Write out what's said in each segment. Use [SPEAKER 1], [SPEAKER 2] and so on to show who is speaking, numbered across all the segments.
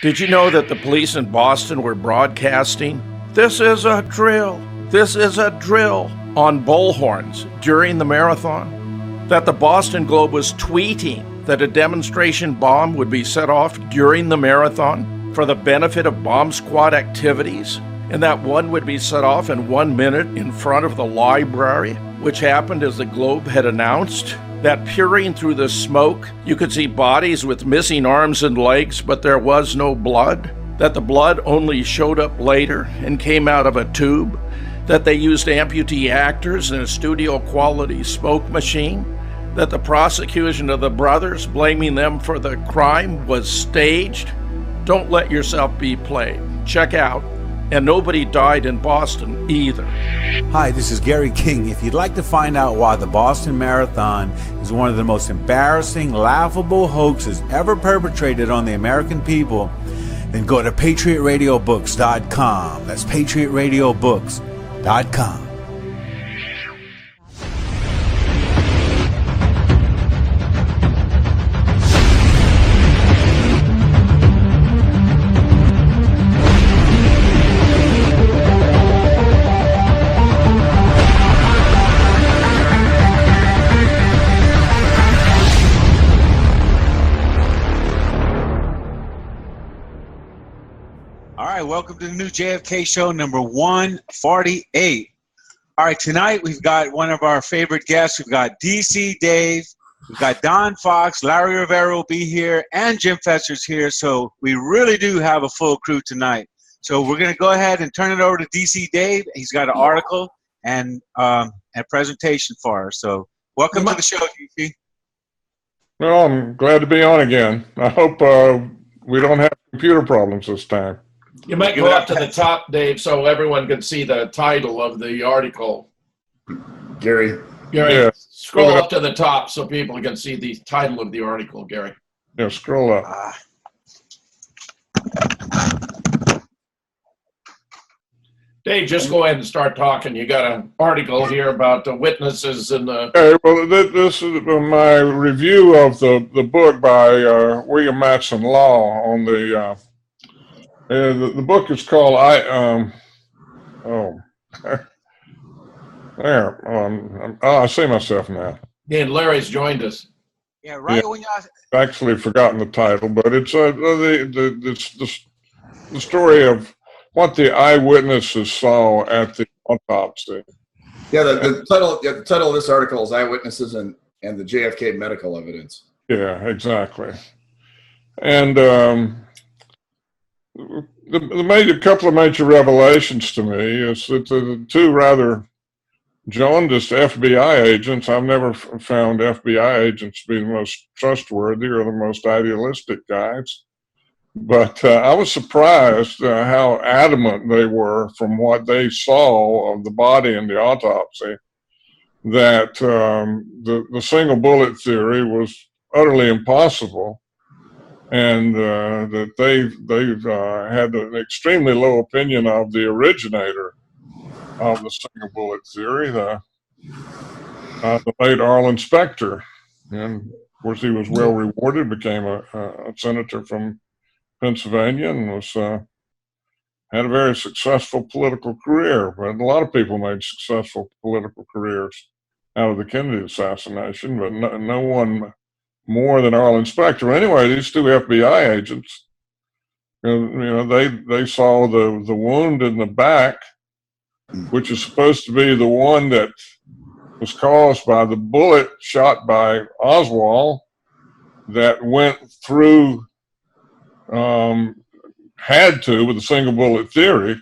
[SPEAKER 1] Did you know that the police in Boston were broadcasting, "This is a drill, this is a drill," on bullhorns during the marathon? That the Boston Globe was tweeting that a demonstration bomb would be set off during the marathon for the benefit of bomb squad activities, and that one would be set off in 1 minute in front of the library, which happened as the Globe had announced? That peering through the smoke, you could see bodies with missing arms and legs, but there was no blood? That the blood only showed up later and came out of a tube? That they used amputee actors in a studio-quality smoke machine? That the prosecution of the brothers, blaming them for the crime, was staged? Don't let yourself be played. Check out. And nobody died in Boston either.
[SPEAKER 2] Hi, this is Gary King. If you'd like to find out why the Boston Marathon is one of the most embarrassing, laughable hoaxes ever perpetrated on the American people, then go to PatriotRadioBooks.com. That's PatriotRadioBooks.com.
[SPEAKER 3] Welcome to the new JFK show, number 148. All right, tonight we've got one of our favorite guests. We've got DC Dave, we've got Don Fox, Larry Rivera will be here, and Jim Fester's here. So we really do have a full crew tonight. So we're going to go ahead and turn it over to DC Dave. He's got an article and a presentation for us. So welcome to the show, DC.
[SPEAKER 4] Well, I'm glad to be on again. I hope we don't have computer problems this time.
[SPEAKER 1] You might go up to the top, Dave, so everyone can see the title of the article.
[SPEAKER 5] Gary,
[SPEAKER 4] yeah,
[SPEAKER 1] scroll up to the top so people can see the title of the article, Gary.
[SPEAKER 4] Yeah, scroll up.
[SPEAKER 1] Dave, just go ahead and start talking. You got an article here about the witnesses and the...
[SPEAKER 4] Okay, well, this is my review of the book by William Matson Law on the... the book is called I see myself now.
[SPEAKER 1] Yeah, and Larry's joined us.
[SPEAKER 3] Yeah, right.
[SPEAKER 4] Yeah.
[SPEAKER 3] When you
[SPEAKER 4] I've actually forgotten the title, but it's the story of what the eyewitnesses saw at the autopsy.
[SPEAKER 5] Yeah, the title of this article is "Eyewitnesses and the JFK Medical Evidence."
[SPEAKER 4] Yeah, exactly. And the couple of major revelations to me is that the two rather jaundiced FBI agents, I've never found FBI agents to be the most trustworthy or the most idealistic guys, but I was surprised how adamant they were from what they saw of the body in the autopsy, that the single bullet theory was utterly impossible. And that they've had an extremely low opinion of the originator of the single bullet theory, the late Arlen Specter. And of course, he was well rewarded, became a senator from Pennsylvania, and was had a very successful political career. But a lot of people made successful political careers out of the Kennedy assassination, but no one more than Arlen Specter. Anyway, these two FBI agents, they saw the wound in the back, which is supposed to be the one that was caused by the bullet shot by Oswald that went through, had to, with the single bullet theory,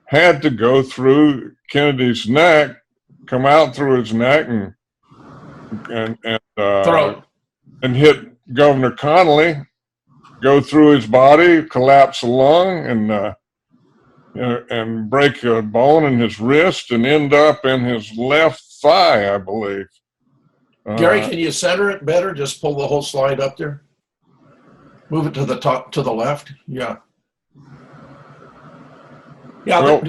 [SPEAKER 4] had to go through Kennedy's neck, come out through his neck and
[SPEAKER 1] Throat.
[SPEAKER 4] And hit Governor Connolly, go through his body, collapse a lung, and break a bone in his wrist, and end up in his left thigh, I believe.
[SPEAKER 1] Gary, can you center it better? Just pull the whole slide up there. Move it to the top, to the left. Yeah. Yeah.
[SPEAKER 4] Well,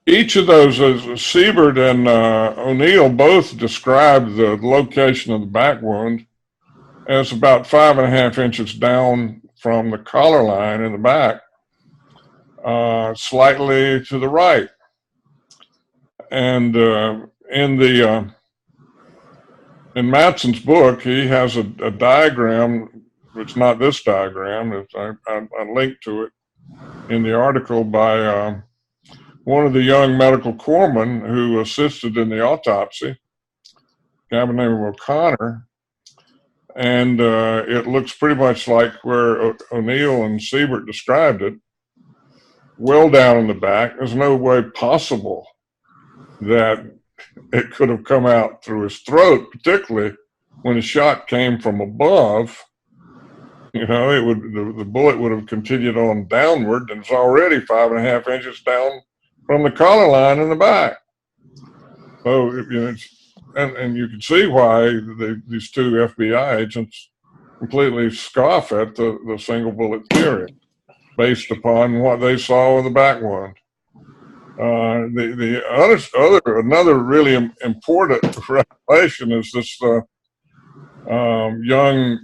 [SPEAKER 4] each of those, Siebert and O'Neill both described the location of the back wound as about 5.5 inches down from the collar line in the back, slightly to the right. And in Matson's book, he has a diagram. It's not this diagram. I linked to it in the article by one of the young medical corpsmen who assisted in the autopsy, a guy by the name of O'Connor. And it looks pretty much like where O'Neill and Siebert described it, well down in the back. There's no way possible that it could have come out through his throat, particularly when the shot came from above. You know, the bullet would have continued on downward, and it's already 5.5 inches down from the collar line in the back. So, you know, and you can see why these two FBI agents completely scoff at the single bullet theory, based upon what they saw in the back wound. Another really important revelation is this young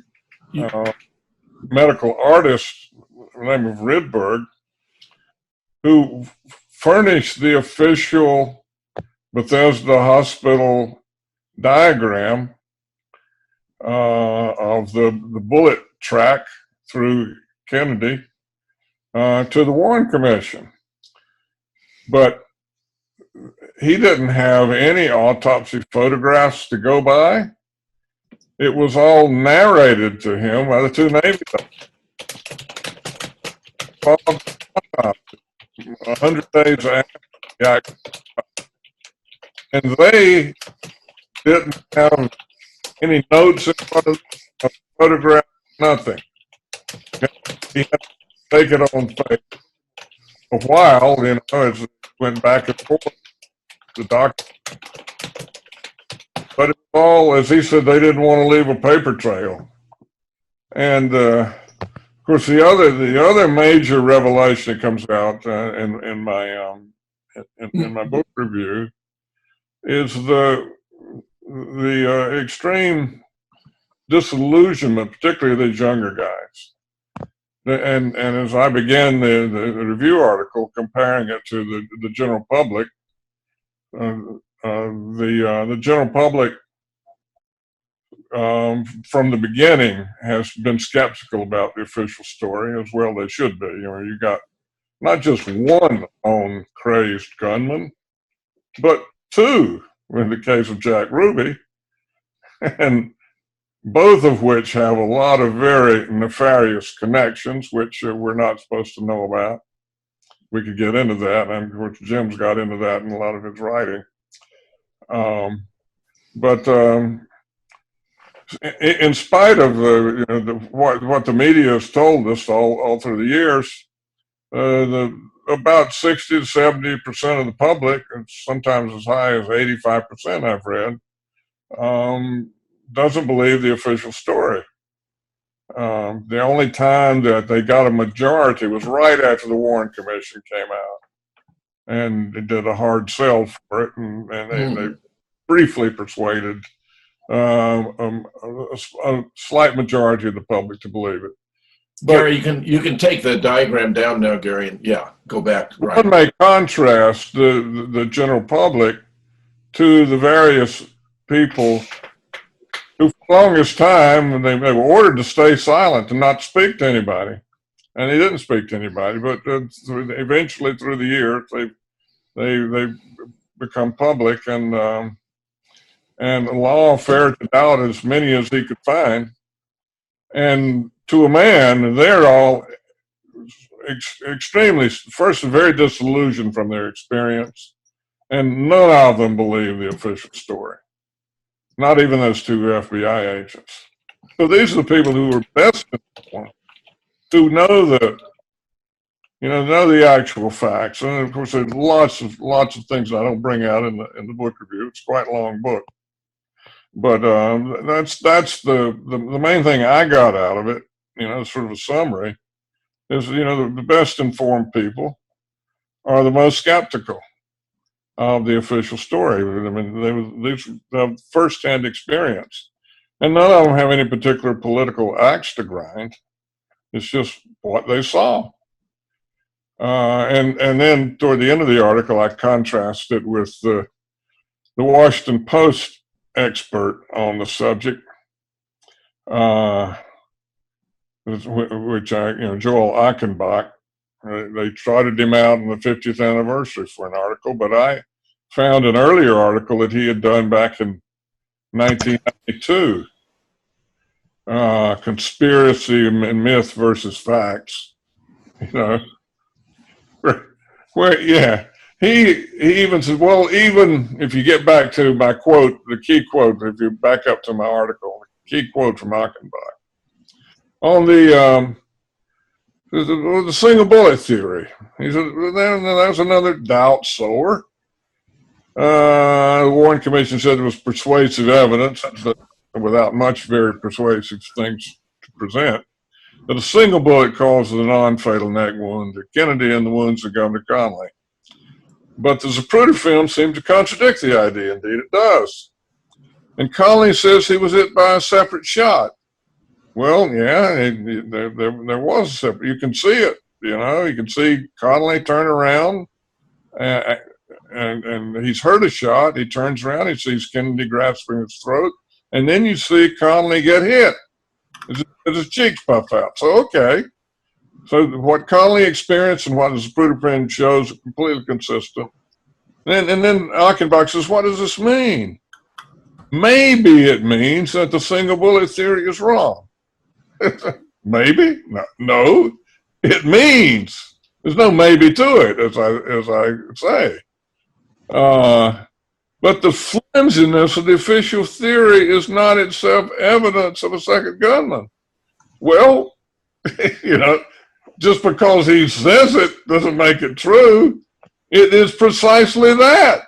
[SPEAKER 4] medical artist by the name of Rydberg, who furnished the official Bethesda Hospital diagram of the bullet track through Kennedy to the Warren Commission. But he didn't have any autopsy photographs to go by. It was all narrated to him by the two Navy doctors 100 days after the accident. And they didn't have any notes in front of a photograph, nothing. He had to take it on faith. A while, you know, as it went back and forth, the doctor. But it's all, as he said, they didn't want to leave a paper trail. And of course, the other major revelation that comes out in my book review is the extreme disillusionment, particularly of these younger guys. And as I began the review article, comparing it to the general public, the general public from the beginning has been skeptical about the official story, as well they should be. You know, you got not just one lone crazed gunman, but two in the case of Jack Ruby, and both of which have a lot of very nefarious connections, which we're not supposed to know about. We could get into that, and of course Jim's got into that in a lot of his writing. But in spite of what the media has told us all through the years, about 60 to 70% of the public, and sometimes as high as 85%, I've read, doesn't believe the official story. The only time that they got a majority was right after the Warren Commission came out, and they did a hard sell for it, and they briefly persuaded a slight majority of the public to believe it. But
[SPEAKER 1] Gary, you can take the diagram down now, Gary, and go back. Right.
[SPEAKER 4] One may contrast the general public to the various people who, for the longest time, they were ordered to stay silent and not speak to anybody, and they didn't speak to anybody. But eventually, through the years, they become public, and law ferreted out as many as he could find. And to a man, they're all extremely, first, very disillusioned from their experience, and none of them believe the official story. Not even those two FBI agents. So these are the people who are best informed, who know the actual facts. And of course, there's lots of things I don't bring out in the book review. It's quite a long book, but that's the main thing I got out of it. You know, sort of a summary is, the best informed people are the most skeptical of the official story. I mean, these have first-hand experience, and none of them have any particular political axe to grind. It's just what they saw. And then toward the end of the article, I contrast it with the Washington Post expert on the subject, which Joel Eichenbach. They trotted him out on the 50th anniversary for an article, but I found an earlier article that he had done back in 1992, Conspiracy and Myth versus Facts, where he even says, well, even if you get back to my quote, the key quote, if you back up to my article, the key quote from Achenbach on the single bullet theory. He said, there's another doubt sower. The Warren Commission said there was persuasive evidence, but without much very persuasive things to present, that a single bullet causes a non-fatal neck wound to Kennedy and the wounds to Governor Connally. But the Zapruder film seems to contradict the idea. Indeed, it does. And Connally says he was hit by a separate shot. Well, yeah, there was a separate. You can see it. You can see Connally turn around, and he's heard a shot. He turns around, he sees Kennedy grasping his throat, and then you see Connally get hit as his cheeks puff out. So, okay. So what Connally experienced and what the Zapruder print shows are completely consistent. And then Achenbach says, what does this mean? Maybe it means that the single bullet theory is wrong. Maybe? No. It means. There's no maybe to it, as I say. But the flimsiness of the official theory is not itself evidence of a second gunman. Well, just because he says it doesn't make it true. It is precisely that.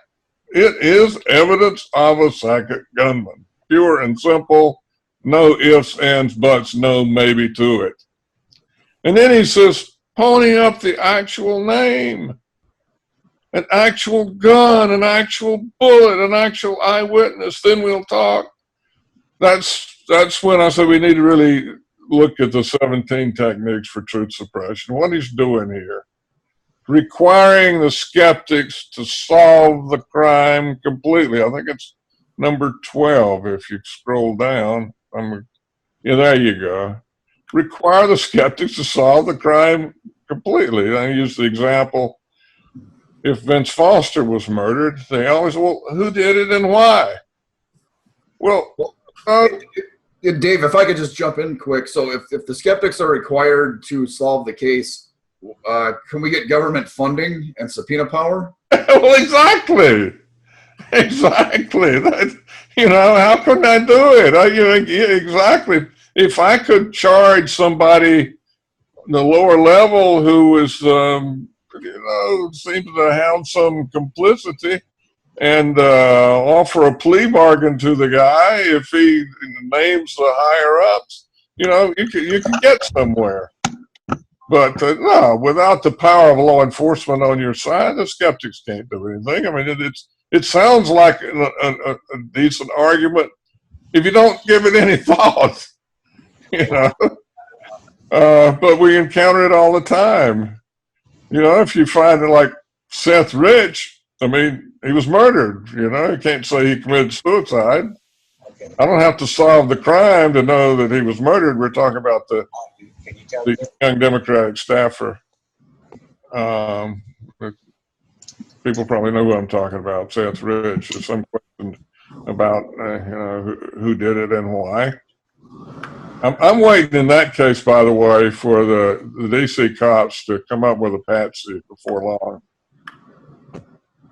[SPEAKER 4] It is evidence of a second gunman. Pure and simple, no ifs, ands, buts, no maybe to it. And then he says, pony up the actual name, an actual gun, an actual bullet, an actual eyewitness, then we'll talk. That's when I say we need to really look at the 17 techniques for truth suppression. What he's doing here, requiring the skeptics to solve the crime completely. I think it's number 12 if you scroll down. There you go. Require the skeptics to solve the crime completely. I use the example, if Vince Foster was murdered, they always, well, who did it and why? Well,
[SPEAKER 5] Dave, if I could just jump in quick. So if the skeptics are required to solve the case, can we get government funding and subpoena power?
[SPEAKER 4] Well, exactly. That, how couldn't I do it? Exactly. If I could charge somebody the lower level who is, seems to have some complicity and offer a plea bargain to the guy, if he names the higher ups, you can get somewhere. But no, without the power of law enforcement on your side, the skeptics can't do anything. I mean, it sounds like a decent argument if you don't give it any thought, but we encounter it all the time. If you find it like Seth Rich, I mean, he was murdered. You can't say he committed suicide. I don't have to solve the crime to know that he was murdered. We're talking about the young Democratic staffer. People probably know who I'm talking about, Seth Rich. There's some question about who did it and why. I'm waiting in that case, by the way, for the DC cops to come up with a patsy before long.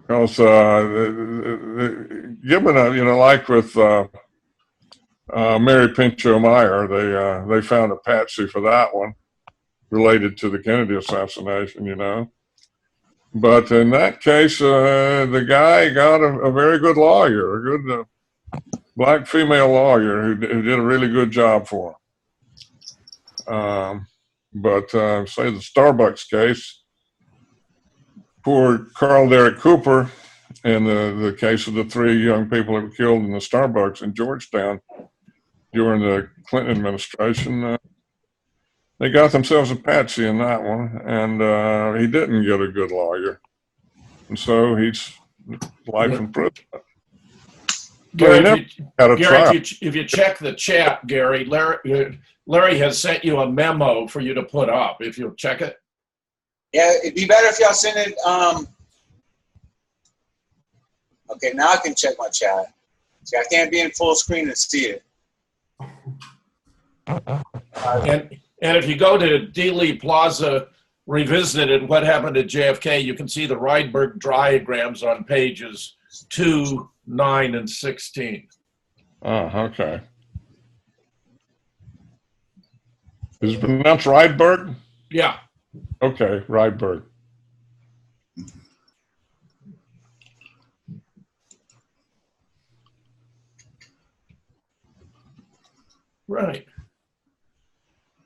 [SPEAKER 4] Because given like with Mary Pinchot Meyer, they found a patsy for that one related to the Kennedy assassination, But in that case, the guy got a very good lawyer, a good black female lawyer who did a really good job for him. But say the Starbucks case, poor Carl Derek Cooper, and the case of the 3 young people that were killed in the Starbucks in Georgetown during the Clinton administration, They got themselves a patsy in that one, and he didn't get a good lawyer, and so he's life in prison.
[SPEAKER 1] Gary,
[SPEAKER 4] Well,
[SPEAKER 1] if you check the chat, Gary, Larry has sent you a memo for you to put up. If you'll check it.
[SPEAKER 3] Yeah, it'd be better if y'all send it. Okay, now I can check my chat. See, I can't be in full screen and see it.
[SPEAKER 1] And if you go to Dealey Plaza Revisited, What Happened to JFK, you can see the Rydberg diagrams on pages 2, 9, and 16.
[SPEAKER 4] Oh, okay. Is it pronounced Rydberg?
[SPEAKER 1] Yeah.
[SPEAKER 4] Okay, Rydberg.
[SPEAKER 1] Right.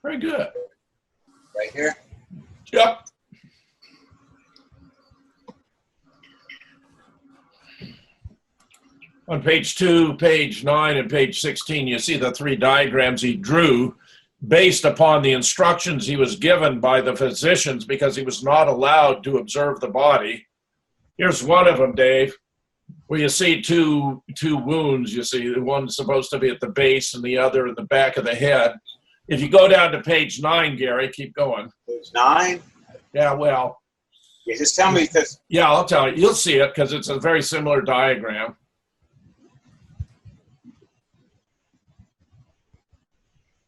[SPEAKER 1] Very good.
[SPEAKER 3] Right here.
[SPEAKER 1] Yep. On page 2, page 9, and page 16, you see the 3 diagrams he drew based upon the instructions he was given by the physicians because he was not allowed to observe the body. Here's one of them, Dave, where you see two wounds. You see the one's supposed to be at the base and the other in the back of the head. If you go down to page 9, Gary, keep going.
[SPEAKER 3] Page 9?
[SPEAKER 1] Yeah, well.
[SPEAKER 3] Yeah, just tell me this.
[SPEAKER 1] Yeah, I'll tell you. You'll see it because it's a very similar diagram.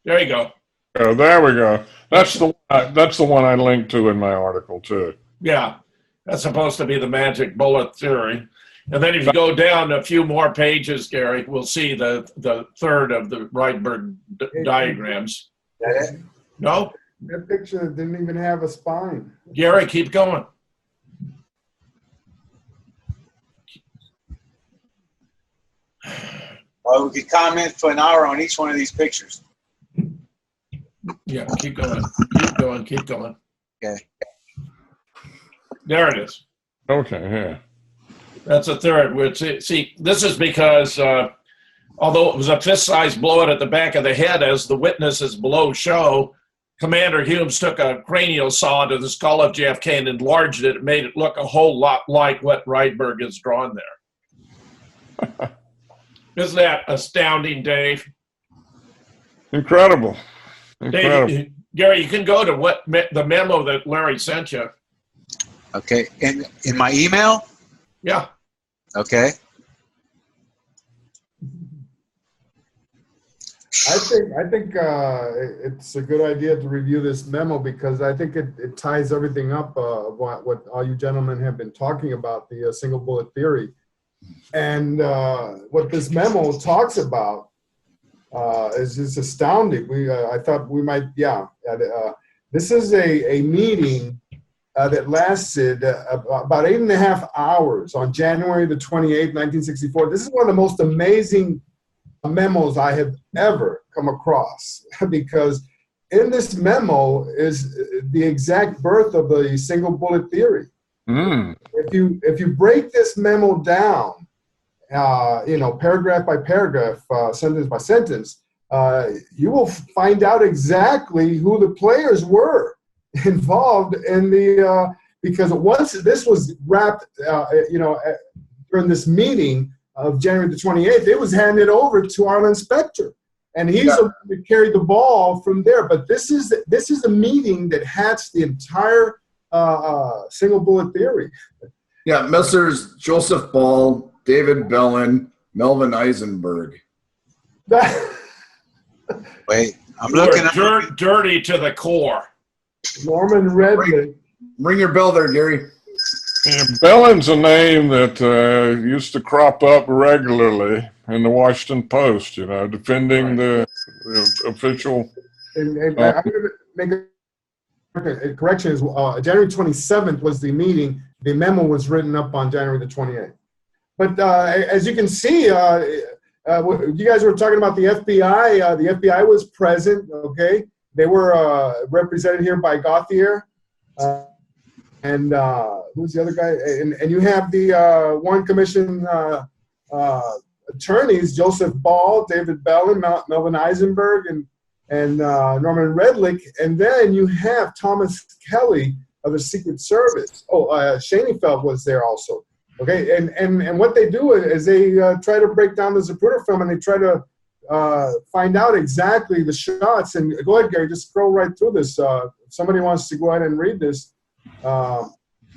[SPEAKER 1] There you go.
[SPEAKER 4] Oh, there we go. That's the one I linked to in my article too.
[SPEAKER 1] Yeah, that's supposed to be the magic bullet theory. And then if you go down a few more pages, Gary, we'll see the third of the Rydberg diagrams.
[SPEAKER 3] Is that it?
[SPEAKER 1] No?
[SPEAKER 6] That picture didn't even have a spine.
[SPEAKER 1] Gary, keep going.
[SPEAKER 3] Well, we could comment for an hour on each one of these pictures.
[SPEAKER 1] Yeah, keep going. Keep going. Keep going.
[SPEAKER 3] Okay.
[SPEAKER 1] There it is.
[SPEAKER 4] Okay, yeah.
[SPEAKER 1] That's a third. See, this is because although it was a fist-sized blow at the back of the head, as the witnesses below show, Commander Humes took a cranial saw to the skull of JFK and enlarged it. It made it look a whole lot like what Rydberg has drawn there. Isn't that astounding, Dave?
[SPEAKER 4] Incredible. Incredible.
[SPEAKER 1] Dave, Gary, you can go to the memo that Larry sent you.
[SPEAKER 3] Okay. In my email?
[SPEAKER 1] Yeah.
[SPEAKER 3] Okay.
[SPEAKER 6] I think it's a good idea to review this memo because I think it ties everything up what all you gentlemen have been talking about, the single bullet theory. And what this memo talks about is just astounding. I thought we might, this is a meeting that lasted about 8.5 hours on January the 28th, 1964. This is one of the most amazing memos I have ever come across because in this memo is the exact birth of the single bullet theory.
[SPEAKER 4] Mm.
[SPEAKER 6] If you break this memo down, paragraph by paragraph, sentence by sentence, you will find out exactly who the players were involved in because once this was wrapped, during this meeting of January the 28th, it was handed over to Arlen Specter, and he's the one that carried the ball from there. But this is a meeting that hatched the entire single bullet theory.
[SPEAKER 5] Yeah, Messrs. Joseph Ball, David Bellin, Melvin Eisenberg.
[SPEAKER 3] Wait, I'm looking at
[SPEAKER 1] dirty to the core.
[SPEAKER 6] Norman Redmond.
[SPEAKER 5] Ring your bell there, Gary.
[SPEAKER 4] Yeah, Bellin's a name that used to crop up regularly in the Washington Post, defending the official.
[SPEAKER 6] And I'm going to make a correction. January 27th was the meeting. The memo was written up on January the 28th. But as you can see, you guys were talking about the FBI. The FBI was present, okay? They were represented here by Gauthier. And who's the other guy? And you have the Warren Commission attorneys, Joseph Ball, David Bellin, Melvin Eisenberg, and and Norman Redlick, and then you have Thomas Kelly of the Secret Service. Oh, Schoenfeld was there also. Okay, and what they do is they try to break down the Zapruder film, and they try to find out exactly the shots. And go ahead, Gary, just scroll right through this. If somebody wants to go ahead and read this.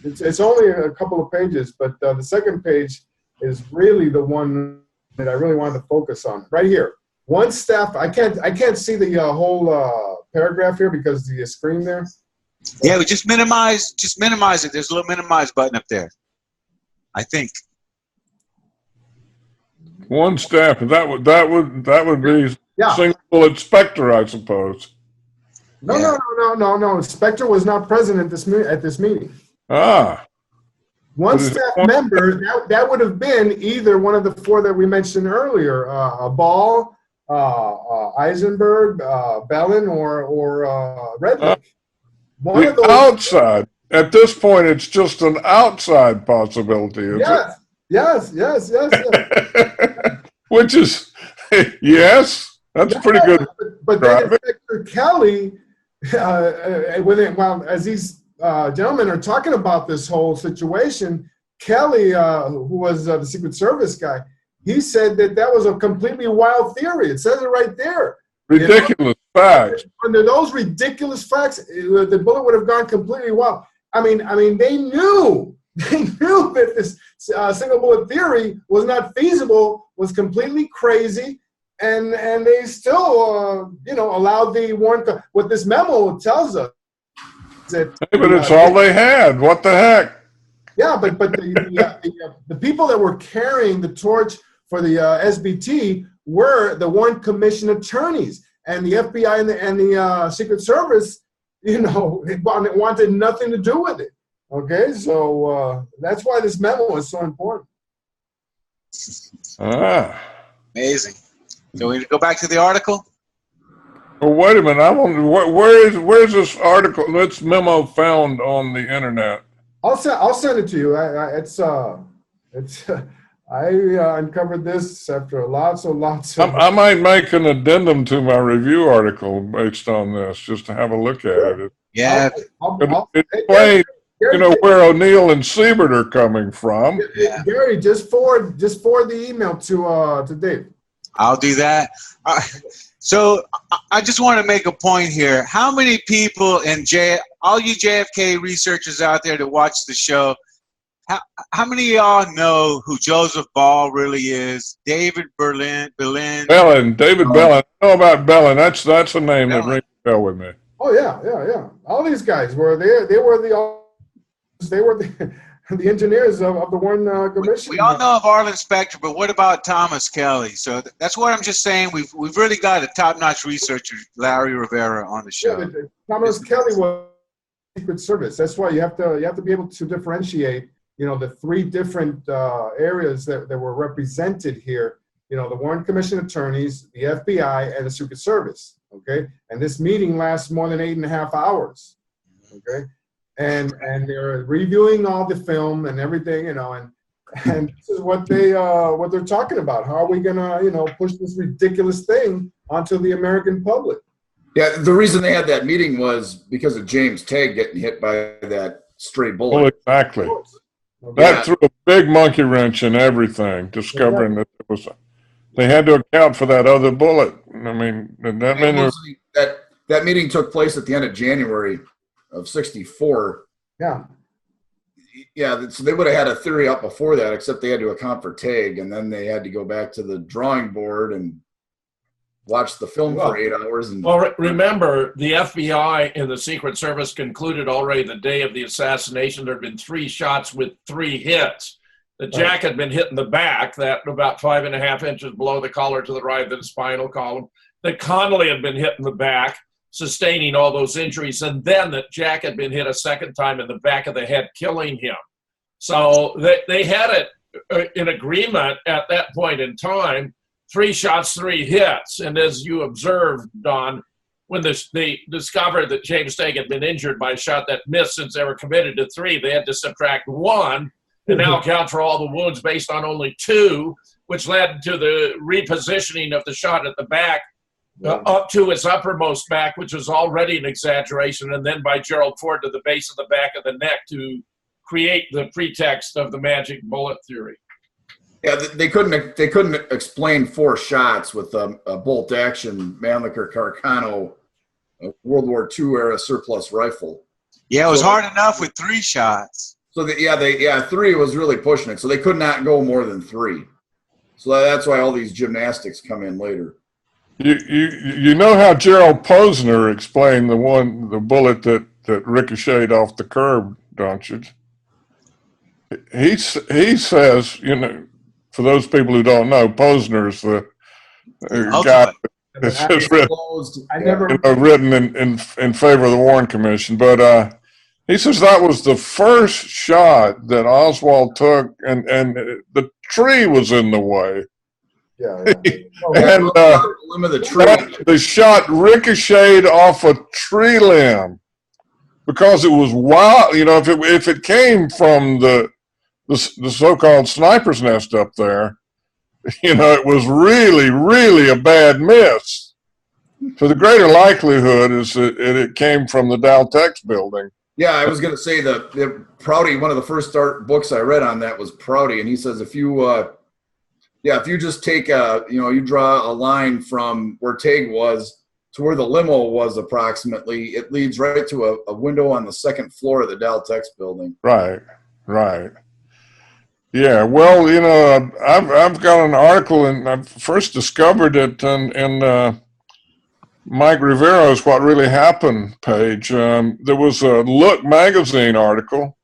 [SPEAKER 6] It's only a couple of pages, but the second page is really the one that I really wanted to focus on. Right here. One staff. I can't see the whole paragraph here because the screen there.
[SPEAKER 3] Yeah, we just minimize it. There's a little minimize button up there, I think.
[SPEAKER 4] One staff. That would be
[SPEAKER 6] Yeah.
[SPEAKER 4] single bullet Spectre, I suppose.
[SPEAKER 6] No. Spectre was not present at this meeting.
[SPEAKER 4] Ah.
[SPEAKER 6] One
[SPEAKER 4] But is
[SPEAKER 6] staff
[SPEAKER 4] it-
[SPEAKER 6] member, that would have been either one of the four that we mentioned earlier, Ball, Eisenberg, Bellin, or Redlick. One of
[SPEAKER 4] The
[SPEAKER 6] those.
[SPEAKER 4] outside. At this point, it's just an outside possibility, is
[SPEAKER 6] Yes.
[SPEAKER 4] it? Which is, yes, that's pretty good.
[SPEAKER 6] But then
[SPEAKER 4] driving.
[SPEAKER 6] Inspector Kelly, as these gentlemen are talking about this whole situation, Kelly, who was the Secret Service guy, he said that was a completely wild theory. It says it right there.
[SPEAKER 4] Ridiculous facts.
[SPEAKER 6] Under those ridiculous facts, the bullet would have gone completely wild. I mean, they knew that this single bullet theory was not feasible, was completely crazy, and they still, allowed the warrant. What this memo tells us that.
[SPEAKER 4] Hey, but it's all they had. What the heck?
[SPEAKER 6] Yeah, but the people that were carrying the torch for the SBT were the Warren Commission attorneys, and the FBI and the Secret Service, wanted nothing to do with it. Okay, so that's why this memo is so important.
[SPEAKER 4] Ah.
[SPEAKER 3] Amazing. So we go back to the article.
[SPEAKER 4] Well, wait a minute. I wonder where's this article, this memo found on the internet?
[SPEAKER 6] I'll send it to you. I uncovered this after lots of.
[SPEAKER 4] I might make an addendum to my review article based on this, just to have a look at it.
[SPEAKER 3] Yeah.
[SPEAKER 4] It explains, where O'Neill and Siebert are coming from.
[SPEAKER 6] Gary, just forward the email to Dave.
[SPEAKER 3] I'll do that. So I just want to make a point here. How many people all you JFK researchers out there that watch the show, how many of y'all know who Joseph Ball really is? David Bellin.
[SPEAKER 4] David Bellin. I know about Bellin. That's a name that rings a bell with me.
[SPEAKER 6] Oh yeah. All these guys were there. They were the engineers of the Warren Commission.
[SPEAKER 3] We all know of Arlen Specter, but what about Thomas Kelly? So that's what I'm just saying. We've really got a top-notch researcher, Larry Rivera, on the show.
[SPEAKER 6] Yeah, but Thomas Kelly was Secret Service. That's why you have to be able to differentiate, the three different areas that were represented here. The Warren Commission attorneys, the FBI, and the Secret Service. Okay, and this meeting lasts more than 8.5 hours. Okay. And they're reviewing all the film and everything, and this is what they're talking about. How are we gonna, push this ridiculous thing onto the American public?
[SPEAKER 5] Yeah, the reason they had that meeting was because of James Tagg getting hit by that stray bullet.
[SPEAKER 4] Well, exactly. That threw a big monkey wrench in everything, discovering that it was. They had to account for that other bullet. I mean,
[SPEAKER 5] that meeting took place at the end of January of '64.
[SPEAKER 6] Yeah,
[SPEAKER 5] so they would have had a theory up before that, except they had to account for Tagg, and then they had to go back to the drawing board and watch the film for 8 hours.
[SPEAKER 1] Well, remember, the FBI and the Secret Service concluded already the day of the assassination there had been 3 shots with 3 hits. The Jack had been hit in the back, that about 5.5 inches below the collar to the right of the spinal column. That Connolly had been hit in the back, sustaining all those injuries, and then that Jack had been hit a second time in the back of the head, killing him. So they had it in agreement at that point in time, 3 shots, 3 hits. And as you observed, Don, when they discovered that James Tagg had been injured by a shot that missed since they were committed to 3, they had to subtract 1 and now account for all the wounds based on only 2, which led to the repositioning of the shot at the back up to his uppermost back, which was already an exaggeration, and then by Gerald Ford to the base of the back of the neck to create the pretext of the magic bullet theory.
[SPEAKER 5] Yeah, they couldn't explain 4 shots with a bolt action Mannlicher Carcano World War II era surplus rifle.
[SPEAKER 3] Yeah, it was hard enough with 3 shots.
[SPEAKER 5] So 3 was really pushing it. So they could not go more than 3. So that's why all these gymnastics come in later.
[SPEAKER 4] You know how Gerald Posner explained the bullet that ricocheted off the curb, don't you? He says, you know, for those people who don't know, Posner's the guy that's just written in favor of the Warren Commission. But he says that was the first shot that Oswald took, and the tree was in the way.
[SPEAKER 6] Yeah.
[SPEAKER 5] And
[SPEAKER 4] the shot ricocheted off a tree limb because it was wild. You know, if it came from the so-called sniper's nest up there, you know, it was really, really a bad miss. So the greater likelihood is that it came from the Daltex building.
[SPEAKER 5] Yeah, I was going to say the Prouty, one of the first books I read on that was Prouty, and he says if you just take you draw a line from where Tague was to where the limo was approximately, it leads right to a window on the 2nd floor of the Daltex building.
[SPEAKER 4] Right. Yeah, well, you know, I've got an article, and I first discovered it in Mike Rivero's What Really Happened page. There was a Look magazine article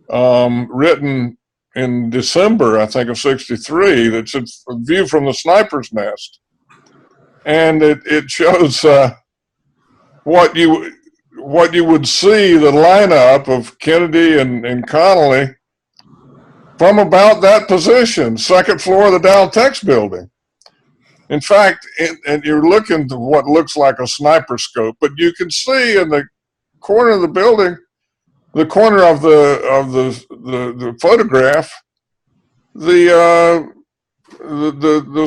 [SPEAKER 4] written in December, I think, of '63, that's a view from the sniper's nest. And it shows what you would see, the lineup of Kennedy and Connolly from about that position, 2nd floor of the Daltex building. In fact, and you're looking to what looks like a sniper scope, but you can see in the corner of the building, the corner of the photograph, the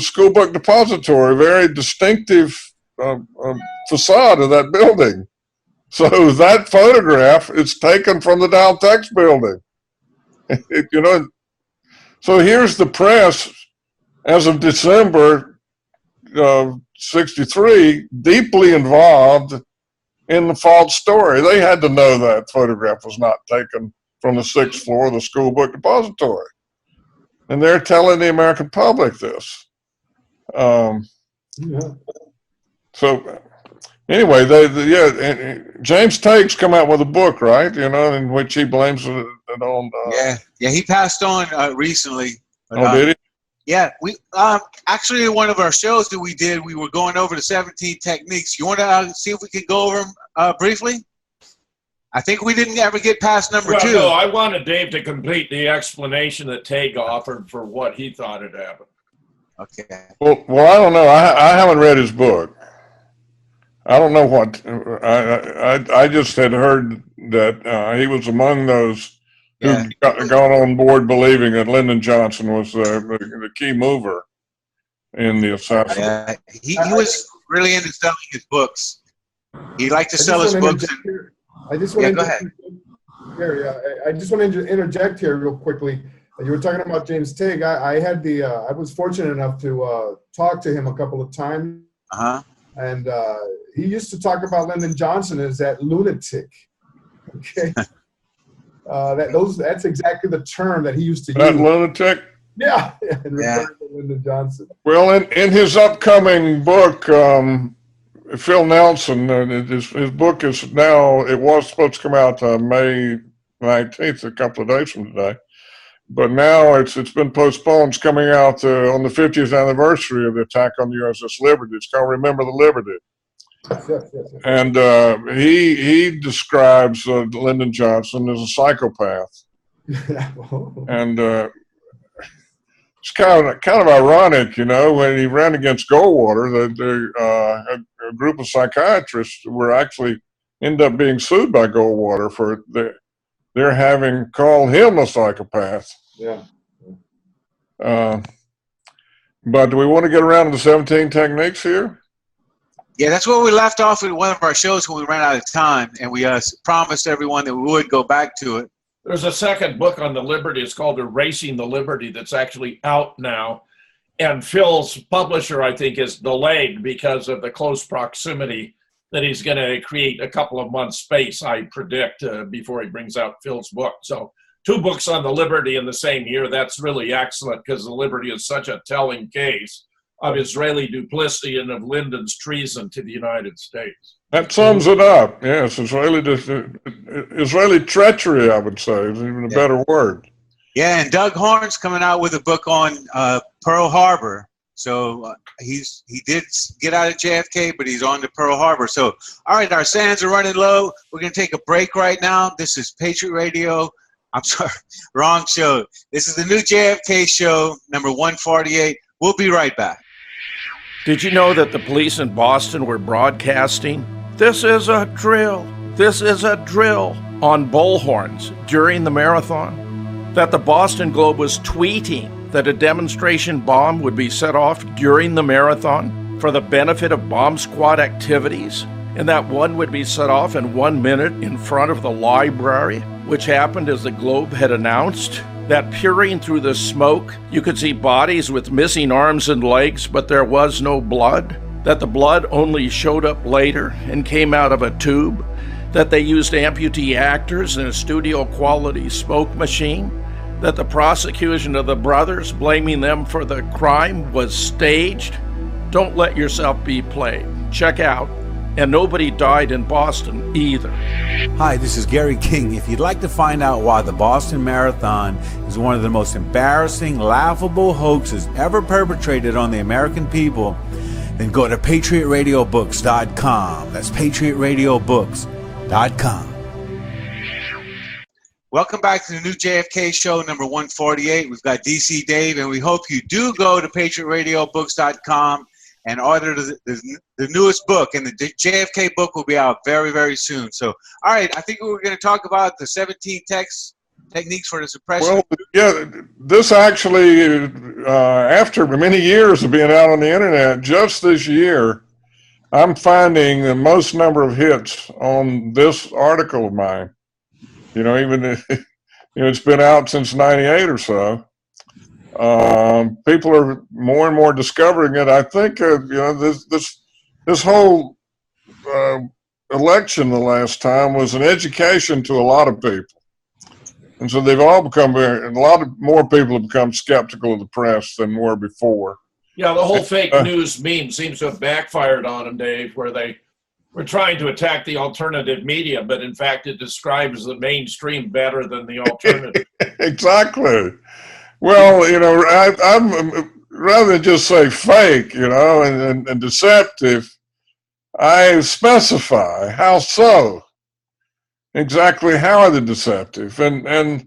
[SPEAKER 4] school book depository, very distinctive facade of that building. So that photograph is taken from the Daltex building. You know, so here's the press as of December of '63, deeply involved in the false story. They had to know that photograph was not taken from the 6th floor of the school book depository. And they're telling the American public this. So anyway, James Tague's come out with a book, right? You know, in which he blames it on.
[SPEAKER 3] Yeah, he passed on recently.
[SPEAKER 4] Oh, did he?
[SPEAKER 3] Yeah, we actually one of our shows that we did, we were going over the 17 techniques. You want to see if we can go over them briefly? I think we didn't ever get past number 2.
[SPEAKER 1] No, I wanted Dave to complete the explanation that Tague offered for what he thought had happened.
[SPEAKER 3] Okay.
[SPEAKER 4] Well, I don't know. I haven't read his book. I don't know what. I just had heard that he was among those who got on board believing that Lyndon Johnson was the key mover in the assassination.
[SPEAKER 3] He was really into selling his books. He liked to sell his books.
[SPEAKER 6] I just want
[SPEAKER 3] go ahead.
[SPEAKER 6] I just want to interject here real quickly. You were talking about James Tague. I was fortunate enough to talk to him a couple of times. And he used to talk about Lyndon Johnson as that lunatic. Okay. That's exactly the term that he used to use.
[SPEAKER 4] That lunatic?
[SPEAKER 6] Yeah. In referring to Lyndon Johnson.
[SPEAKER 4] Well, in his upcoming book, Phil Nelson, his book is now, it was supposed to come out May 19th, a couple of days from today. But now it's been postponed. It's coming out on the 50th anniversary of the attack on the USS Liberty. It's called Remember the Liberty.
[SPEAKER 6] Yes.
[SPEAKER 4] And he describes Lyndon Johnson as a psychopath. And it's kind of ironic, you know, when he ran against Goldwater, that a group of psychiatrists were actually end up being sued by Goldwater for their having called him a psychopath.
[SPEAKER 6] Yeah.
[SPEAKER 4] But do we want to get around to the 17 techniques here?
[SPEAKER 3] Yeah, that's where we left off at one of our shows when we ran out of time, and we promised everyone that we would go back to it.
[SPEAKER 1] There's a second book on the Liberty. It's called Erasing the Liberty that's actually out now. And Phil's publisher, I think, is delayed because of the close proximity that he's going to create a couple of months space, I predict, before he brings out Phil's book. So 2 books on the Liberty in the same year, that's really excellent because the Liberty is such a telling case of Israeli duplicity and of Lyndon's treason to the United States.
[SPEAKER 4] That sums it up. Yes, Israeli treachery, I would say, is even a better word.
[SPEAKER 3] Yeah, and Doug Horn's coming out with a book on Pearl Harbor. So he did get out of JFK, but he's on to Pearl Harbor. So, all right, our sands are running low. We're going to take a break right now. This is Patriot Radio. I'm sorry, wrong show. This is the new JFK show, number 148. We'll be right back.
[SPEAKER 1] Did you know that the police in Boston were broadcasting, "This is a drill, this is a drill," on bullhorns during the marathon? That the Boston Globe was tweeting that a demonstration bomb would be set off during the marathon for the benefit of bomb squad activities, and that one would be set off in 1 minute in front of the library, which happened as the Globe had announced? That peering through the smoke, you could see bodies with missing arms and legs, but there was no blood? That the blood only showed up later and came out of a tube? That they used amputee actors in a studio-quality smoke machine? That the prosecution of the brothers, blaming them for the crime, was staged? Don't let yourself be played. Check out And nobody died in Boston either.
[SPEAKER 2] Hi, this is Gary King. If you'd like to find out why the Boston Marathon is one of the most embarrassing, laughable hoaxes ever perpetrated on the American people, then go to patriotradiobooks.com. That's patriotradiobooks.com.
[SPEAKER 3] Welcome back to the new JFK show, number 148. We've got DC Dave, and we hope you do go to patriotradiobooks.com and order the newest book. And the JFK book will be out very, very soon. So, all right, I think we're going to talk about the 17 techniques for the suppression.
[SPEAKER 4] Well, yeah, this actually, after many years of being out on the internet, just this year, I'm finding the most number of hits on this article of mine. You know, even if, it's been out since '98 or so. People are more and more discovering it. I think this whole election the last time was an education to a lot of people, and so they've all become a lot more people have become skeptical of the press than were before.
[SPEAKER 1] Yeah, the whole fake news meme seems to have backfired on them, Dave, where they were trying to attack the alternative media, but in fact it describes the mainstream better than the alternative.
[SPEAKER 4] Exactly. Well, I'm rather than just say fake, and deceptive, I specify how so. Exactly how are they deceptive, and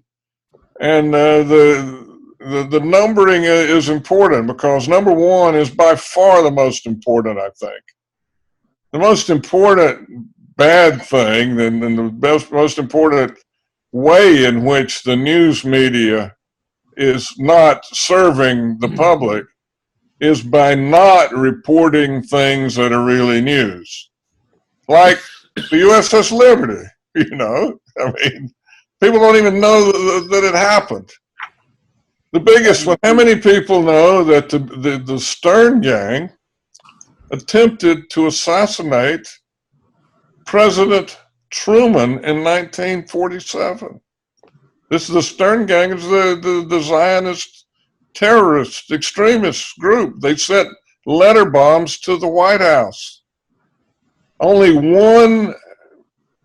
[SPEAKER 4] the numbering is important because number one is by far the most important. I think the most important bad thing, and the most important way in which the news media is not serving the public is by not reporting things that are really news. Like the USS Liberty, I mean, people don't even know that it happened. The biggest one, how many people know that the Stern gang attempted to assassinate President Truman in 1947? This is the Stern gang, is the Zionist terrorist extremist group. They sent letter bombs to the White House. Only one,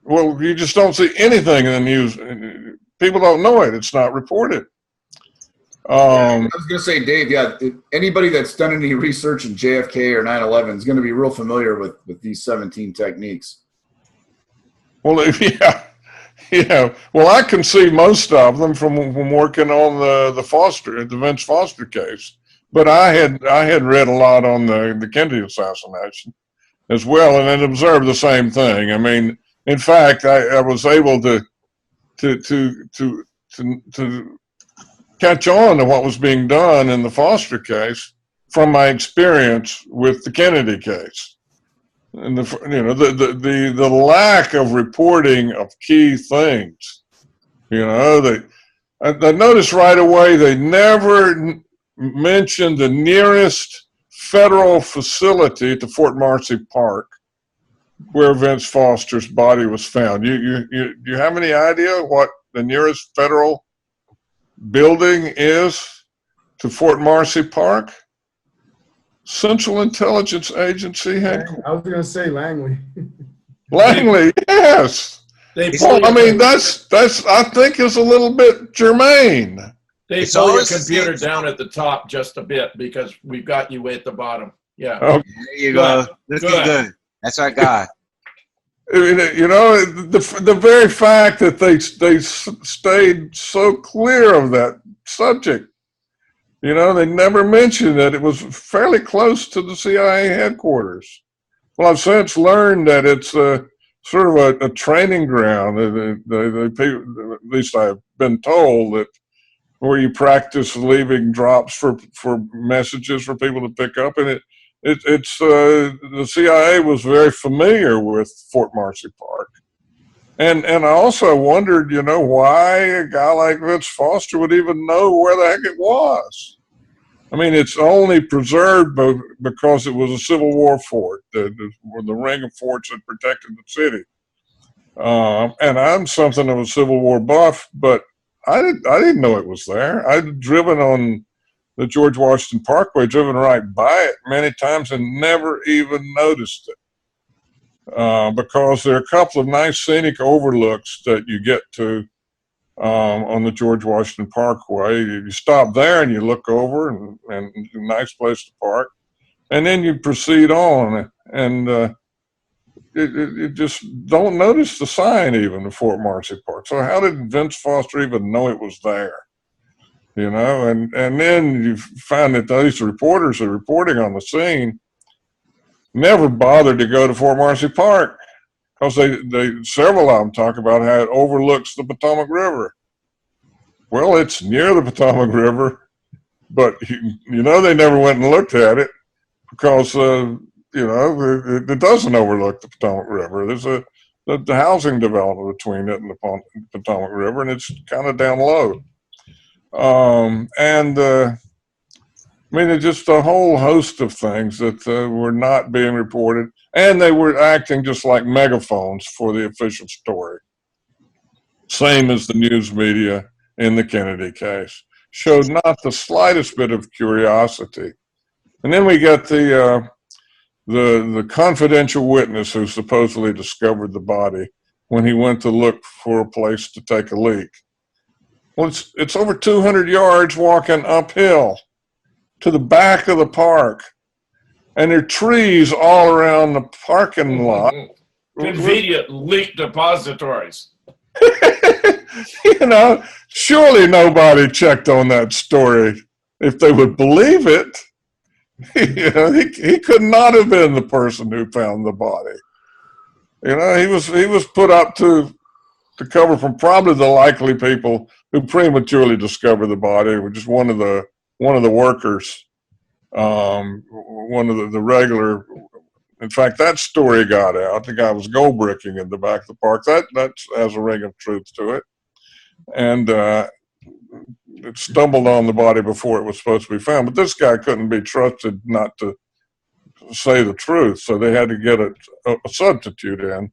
[SPEAKER 4] well, you just don't see anything in the news. People don't know it. It's not reported.
[SPEAKER 5] I was going to say, Dave, anybody that's done any research in JFK or 9/11 is going to be real familiar with these 17 techniques.
[SPEAKER 4] Well, yeah. Well, I can see most of them from working on the Vince Foster case, but I had read a lot on the Kennedy assassination as well, and then observed the same thing. I mean, in fact, I was able to catch on to what was being done in the Foster case from my experience with the Kennedy case. and the lack of reporting of key things. I noticed right away they never mentioned the nearest federal facility to Fort Marcy Park where Vince Foster's body was found. You have any idea what the nearest federal building is to Fort Marcy Park? Central Intelligence Agency headquarters.
[SPEAKER 6] I was going to say Langley.
[SPEAKER 4] Langley, yes. Well, I mean, that's I think is a little bit germane.
[SPEAKER 1] They pull your computer down at the top just a bit because we've got you at the bottom. Yeah.
[SPEAKER 4] Okay.
[SPEAKER 3] There you go. Looking good. That's our guy.
[SPEAKER 4] The very fact that they stayed so clear of that subject, they never mentioned that it was fairly close to the CIA headquarters. Well, I've since learned that it's sort of a training ground. At least I've been told that where you practice leaving drops for messages for people to pick up, and it's the CIA was very familiar with Fort Marcy Park, and I also wondered, why a guy like Vince Foster would even know where the heck it was. I mean, it's only preserved because it was a Civil War fort, the ring of forts that protected the city. And I'm something of a Civil War buff, but I didn't know it was there. I'd driven on the George Washington Parkway, driven right by it many times and never even noticed it. Because there are a couple of nice scenic overlooks that you get to on the George Washington Parkway. You stop there and you look over, and it's a nice place to park. And then you proceed on, and you just don't notice the sign even of Fort Marcy Park. So how did Vince Foster even know it was there? And then you find that these reporters who are reporting on the scene never bothered to go to Fort Marcy Park, because they several of them talk about how it overlooks the Potomac River. Well, it's near the Potomac River, but they never went and looked at it because it doesn't overlook the Potomac River. There's the housing development between it and the Potomac River, and it's kind of down low. I mean, it's just a whole host of things that were not being reported, and they were acting just like megaphones for the official story. Same as the news media in the Kennedy case. Showed not the slightest bit of curiosity. And then we get the confidential witness who supposedly discovered the body when he went to look for a place to take a leak. Well, it's over 200 yards walking uphill to the back of the park, and there are trees all around the parking lot.
[SPEAKER 1] Convenient leak depositories.
[SPEAKER 4] Surely nobody checked on that story if they would believe it. He could not have been the person who found the body. He was put up to cover from probably the likely people who prematurely discovered the body, which is one of the workers, one of the regular. In fact, that story got out. The guy was gold bricking in the back of the park. That has a ring of truth to it, and it stumbled on the body before it was supposed to be found. But this guy couldn't be trusted not to say the truth, so they had to get a substitute in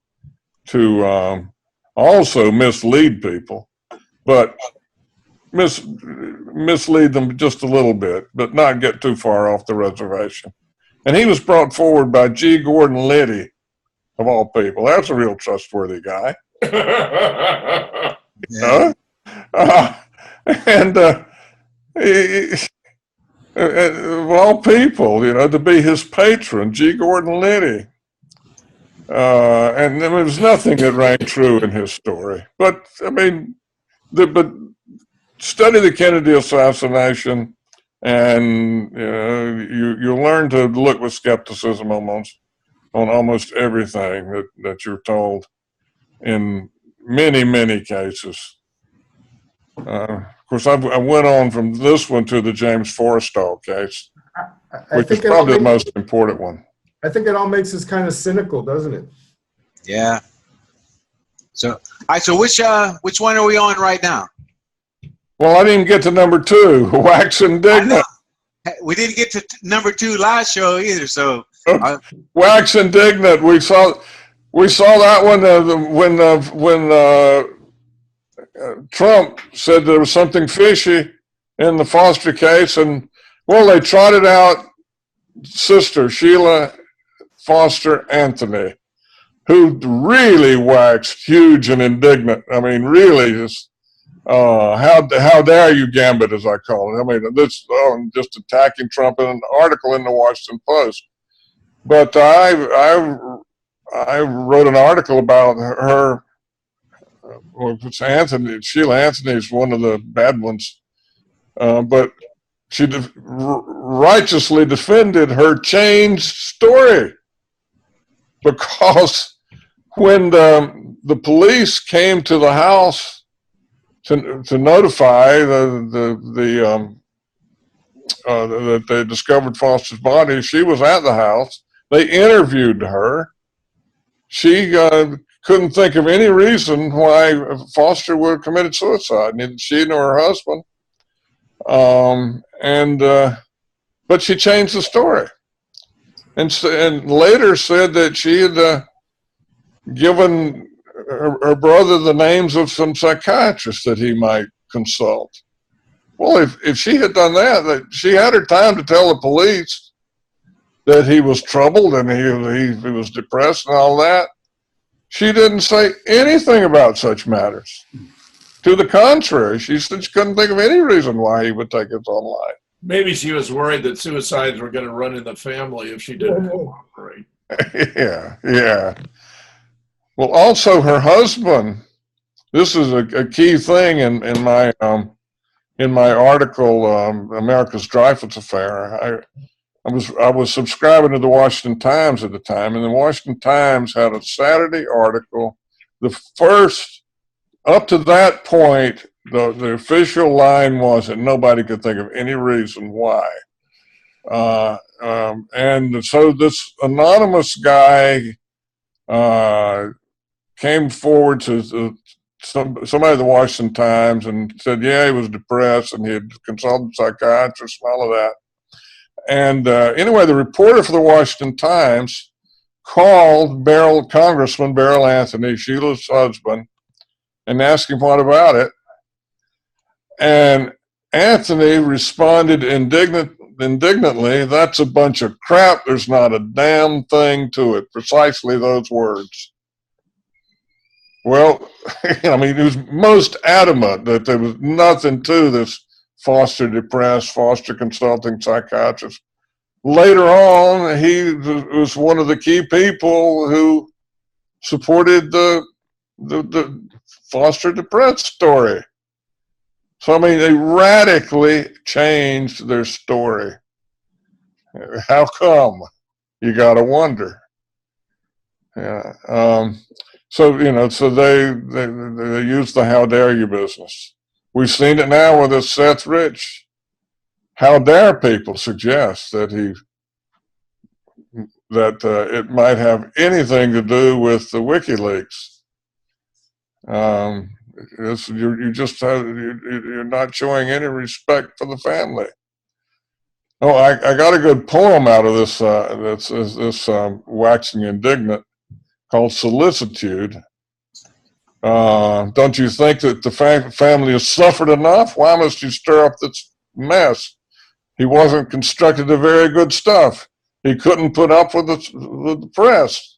[SPEAKER 4] to also mislead people, but mislead them just a little bit, but not get too far off the reservation. And he was brought forward by G. Gordon Liddy, of all people. That's a real trustworthy guy. Of all people, to be his patron, G. Gordon Liddy. And there was nothing that rang true in his story. But, I mean, study the Kennedy assassination, and you learn to look with skepticism on almost everything that you're told in many, many cases. Of course, I went on from this one to the James Forrestal case, which is probably the most important one.
[SPEAKER 6] I think it all makes us kind of cynical, doesn't it?
[SPEAKER 3] Yeah. So, all right. So which one are we on right now?
[SPEAKER 4] Well, I didn't get to number 2, Wax Indignant.
[SPEAKER 3] We didn't get to number 2 last show either. So,
[SPEAKER 4] Wax Indignant. We saw that one when Trump said there was something fishy in the Foster case, and well, they trotted out Sister Sheila Foster Anthony, who really waxed huge and indignant. I mean, really just how dare you, Gambit, as I call it. I mean, this just attacking Trump in an article in the Washington Post. But I wrote an article about her. Well, it's Sheila Anthony is one of the bad ones, but she righteously defended her changed story, because when the police came to the house to notify that they discovered Foster's body, she was at the house. They interviewed her. She couldn't think of any reason why Foster would have committed suicide, neither she nor her husband. But she changed the story, and later said that she had given her brother the names of some psychiatrists that he might consult. Well, if she had done that, she had her time to tell the police that he was troubled and he was depressed and all that. She didn't say anything about such matters. To the contrary, she said she couldn't think of any reason why he would take his own life.
[SPEAKER 1] Maybe she was worried that suicides were going to run in the family if she didn't cooperate.
[SPEAKER 4] Yeah. Well, also her husband. This is a key thing in my article, America's Dreyfus Affair. I was subscribing to the Washington Times at the time, and the Washington Times had a Saturday article. The first, up to that point, the official line was that nobody could think of any reason why. And so this anonymous guy came forward to somebody at the Washington Times and said, yeah, he was depressed and he had consulted psychiatrists and all of that. And anyway, the reporter for the Washington Times called Congressman Beryl Anthony, Sheila's husband, and asked him what about it. And Anthony responded indignantly, that's a bunch of crap. There's not a damn thing to it. Precisely those words. Well, I mean, he was most adamant that there was nothing to this Foster depressed, Foster consulting psychiatrist. Later on, he was one of the key people who supported the Foster depressed story. So, I mean, they radically changed their story. How come? You got to wonder. Yeah. So they use the how dare you business. We've seen it now with this Seth Rich. How dare people suggest that it might have anything to do with the WikiLeaks? You're not showing any respect for the family. Oh, I got a good poem out of this waxing indignant called Solicitude. Don't you think that the family has suffered enough? Why must you stir up this mess? He wasn't constructed of very good stuff. He couldn't put up with the press.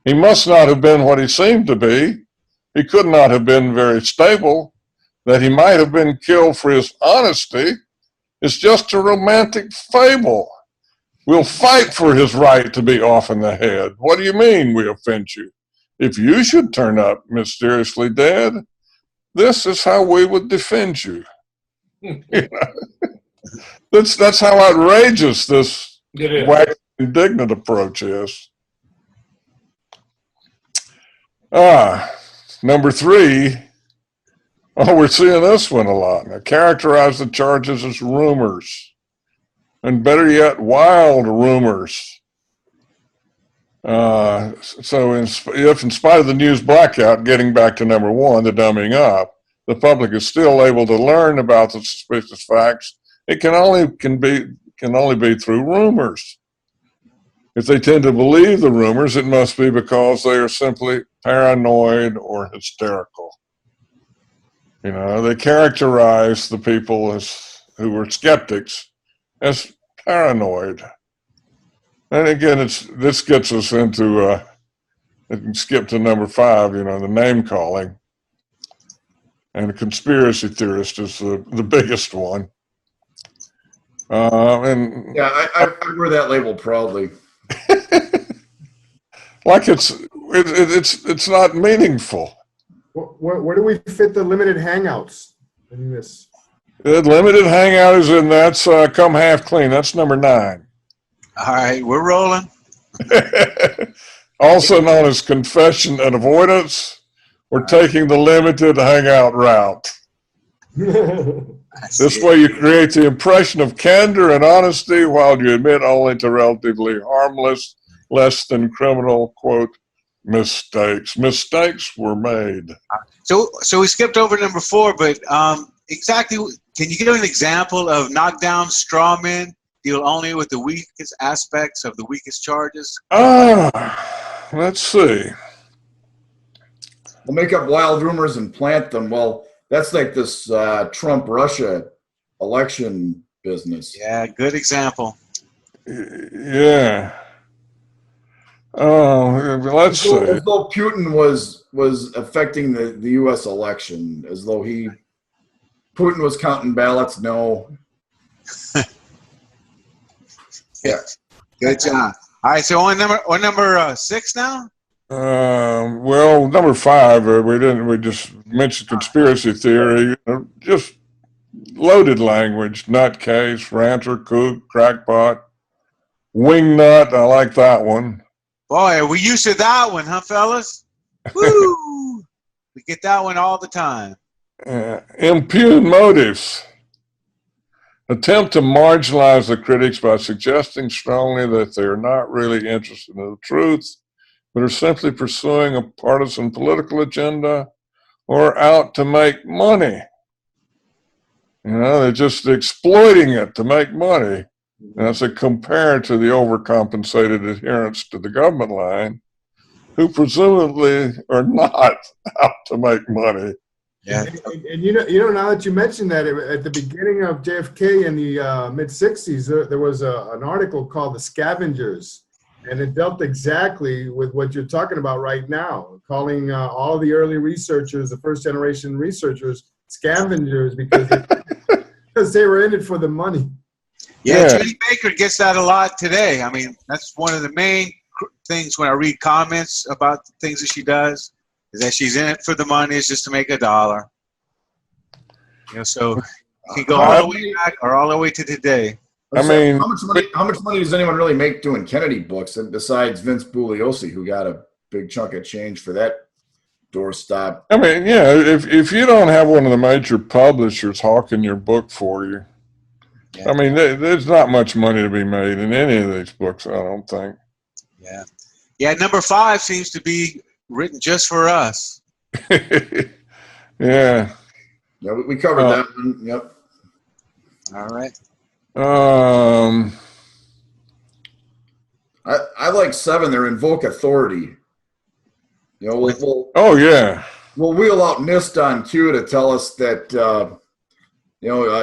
[SPEAKER 4] He must not have been what he seemed to be. He could not have been very stable. That he might have been killed for his honesty is just a romantic fable. We'll fight for his right to be off in the head. What do you mean we offend you? If you should turn up mysteriously dead, this is how we would defend you. That's how outrageous this indignant approach is. Number 3. Oh, we're seeing this one a lot. Now, characterize the charges as rumors, and better yet, wild rumors. So if in spite of the news blackout, getting back to number one, the dumbing up, the public is still able to learn about the suspicious facts, it can only be through rumors. If they tend to believe the rumors, it must be because they are simply paranoid or hysterical. They characterize the people who were skeptics as paranoid. And again, this gets us into, I can skip to number 5, the name calling. And a conspiracy theorist is the biggest one. And
[SPEAKER 5] Yeah, I wear that label proudly.
[SPEAKER 4] like it's not meaningful.
[SPEAKER 6] Where do we fit the limited hangouts in this?
[SPEAKER 4] The limited hangout is in that's Come Half Clean. That's number 9.
[SPEAKER 3] All right, we're rolling.
[SPEAKER 4] Also known as confession and avoidance, or taking the limited hangout route. This way you create the impression of candor and honesty while you admit only to relatively harmless, less than criminal, quote, mistakes. Mistakes were made.
[SPEAKER 3] So we skipped over number 4, but exactly, can you give an example of knockdown straw men deal only with the weakest aspects of the weakest charges?
[SPEAKER 4] Let's see.
[SPEAKER 5] We'll make up wild rumors and plant them. Well, that's like this Trump-Russia election business.
[SPEAKER 3] Yeah, good example.
[SPEAKER 4] Yeah. Let's see.
[SPEAKER 5] As though Putin was affecting the U.S. election, as though Putin was counting ballots. No.
[SPEAKER 3] Yeah. Good job. All right, so on number 6 now?
[SPEAKER 4] Well, number 5, we just mentioned conspiracy theory, just loaded language, nutcase, ranter, kook, crackpot, wingnut. I like that one.
[SPEAKER 3] Boy, we used to that one, huh, fellas? Woo! We get that one all the time.
[SPEAKER 4] Impugn motives. Attempt to marginalize the critics by suggesting strongly that they are not really interested in the truth, but are simply pursuing a partisan political agenda or out to make money. They're just exploiting it to make money. And that's compared to the overcompensated adherents to the government line, who presumably are not out to make money.
[SPEAKER 3] Yeah.
[SPEAKER 6] And now that you mentioned that, at the beginning of JFK in the mid-60s, there was an article called The Scavengers, and it dealt exactly with what you're talking about right now, calling all of the early researchers, the first-generation researchers, scavengers because they were in it for the money.
[SPEAKER 3] Yeah, Judy Baker gets that a lot today. I mean, that's one of the main things when I read comments about the things that she does, is that she's in it for the money, is just to make $1. So you can go all the way back or all the way to today.
[SPEAKER 4] I mean,
[SPEAKER 5] how much money does anyone really make doing Kennedy books, and besides Vince Bugliosi, who got a big chunk of change for that doorstop?
[SPEAKER 4] I mean, yeah, if you don't have one of the major publishers hawking your book for you, I mean, there's not much money to be made in any of these books, I don't think.
[SPEAKER 3] Yeah. Yeah, number 5 seems to be written just for us.
[SPEAKER 4] Yeah.
[SPEAKER 5] Yeah, we covered that one. Yep.
[SPEAKER 3] All right.
[SPEAKER 5] I like 7. They're invoke authority.
[SPEAKER 4] Oh yeah.
[SPEAKER 5] We'll wheel out NIST on cue to tell us that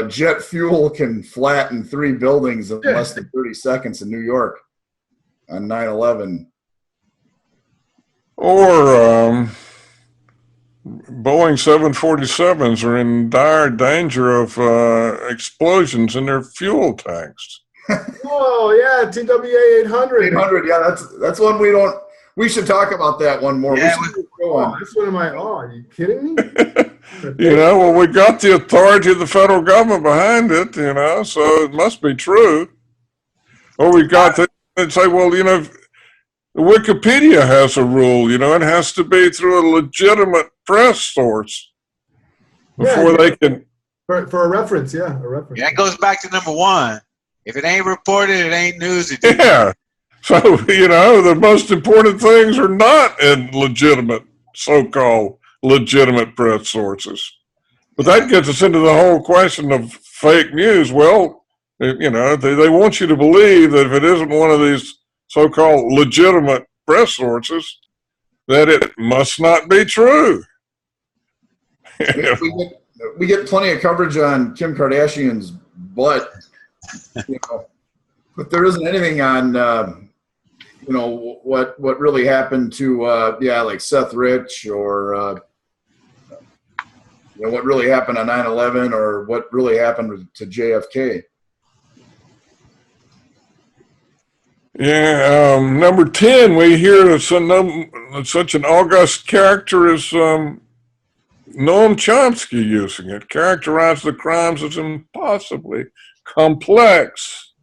[SPEAKER 5] jet fuel can flatten 3 buildings in less than 30 seconds in New York on 9/11.
[SPEAKER 4] Or Boeing 747s are in dire danger of explosions in their fuel tanks.
[SPEAKER 6] Oh yeah, TWA 800.
[SPEAKER 5] 800, yeah, that's one we should talk about that one more.
[SPEAKER 3] Yeah,
[SPEAKER 6] that's one of my. Oh, are you kidding me?
[SPEAKER 4] Well, we got the authority of the federal government behind it, so it must be true. Or we got to say, well, Wikipedia has a rule, it has to be through a legitimate press source before they can.
[SPEAKER 6] For a reference, a reference.
[SPEAKER 3] Yeah, it goes back to number 1. If it ain't reported, it ain't news.
[SPEAKER 4] Yeah. So, the most important things are not in legitimate, so-called legitimate press sources. But that gets us into the whole question of fake news. Well, they want you to believe that if it isn't one of these so-called legitimate press sources, that it must not be true.
[SPEAKER 5] We get plenty of coverage on Kim Kardashian's butt, but there isn't anything on, what really happened to, like Seth Rich or, what really happened on 9/11 or what really happened to JFK.
[SPEAKER 4] Yeah, number 10, we hear such an august character as Noam Chomsky using it, characterized the crimes as impossibly complex,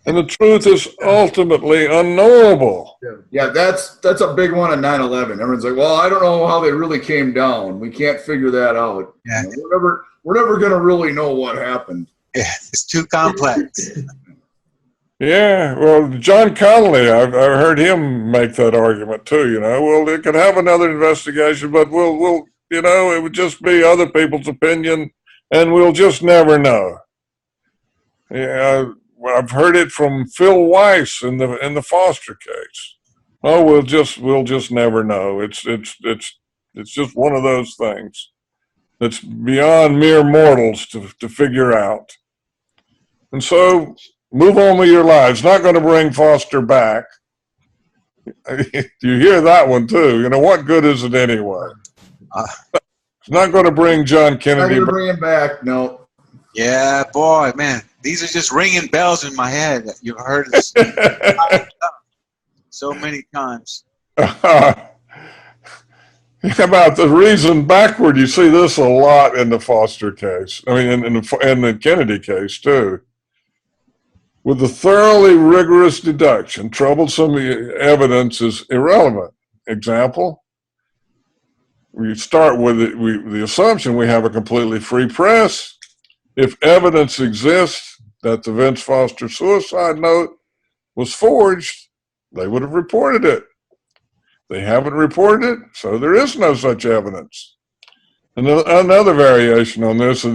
[SPEAKER 4] and the truth is ultimately unknowable.
[SPEAKER 5] Yeah, that's a big one on 9/11. Everyone's like, well, I don't know how they really came down. We can't figure that out.
[SPEAKER 3] Yeah.
[SPEAKER 5] We're never going to really know what happened.
[SPEAKER 3] Yeah, it's too complex.
[SPEAKER 4] Yeah, well, John Connolly, I've heard him make that argument too. Well, it could have another investigation, but we'll it would just be other people's opinion, and we'll just never know. Yeah, I've heard it from Phil Weiss in the Foster case. Oh, we'll just never know. It's just one of those things that's beyond mere mortals to figure out. And so, move on with your lives. Not going to bring Foster back. You hear that one too. What good is it anyway? It's not going to bring John Kennedy.
[SPEAKER 5] Not going to bring him back. No.
[SPEAKER 3] Yeah, boy, man, these are just ringing bells in my head. You've heard it so many times.
[SPEAKER 4] About the reason backward, you see this a lot in the Foster case. I mean, in the Kennedy case too. With the thoroughly rigorous deduction, troublesome evidence is irrelevant. Example, we start with the assumption we have a completely free press. If evidence exists that the Vince Foster suicide note was forged, they would have reported it. They haven't reported it, so there is no such evidence. And another variation on this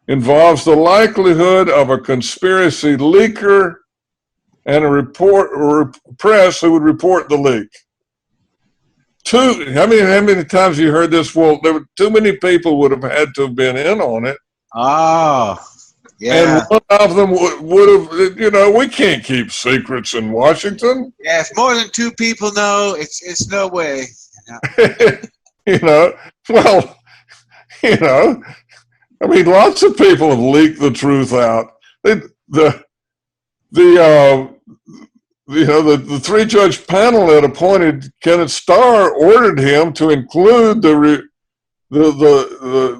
[SPEAKER 4] involves the likelihood of a conspiracy leaker and a press who would report the leak. How many times have you heard this? Well, there were too many people would have had to have been in on it.
[SPEAKER 3] Oh, yeah.
[SPEAKER 4] And one of them would have, we can't keep secrets in Washington.
[SPEAKER 3] Yeah, if more than two people know, it's no way.
[SPEAKER 4] I mean, lots of people have leaked the truth out. The 3-judge panel that appointed Kenneth Starr ordered him to include the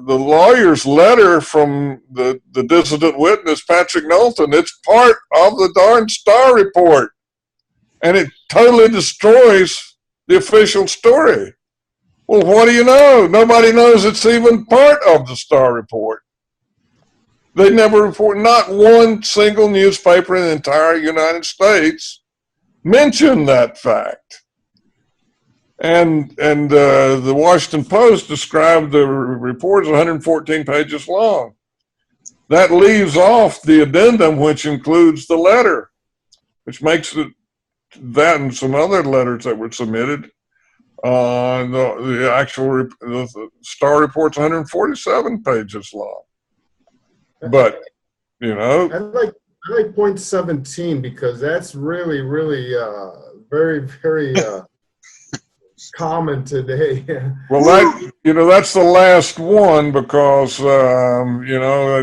[SPEAKER 4] lawyer's letter from the dissident witness, Patrick Knowlton. It's part of the darn Starr report, and it totally destroys the official story. Well, what do you know? Nobody knows it's even part of the Starr report. They never report. Not one single newspaper in the entire United States mentioned that fact. And the Washington Post described the report as 114 pages long. That leaves off the addendum, which includes the letter, which makes it that and some other letters that were submitted. The actual the Starr report's 147 pages long. But
[SPEAKER 6] I like point 17 because that's really very very common today.
[SPEAKER 4] Well, that's the last one because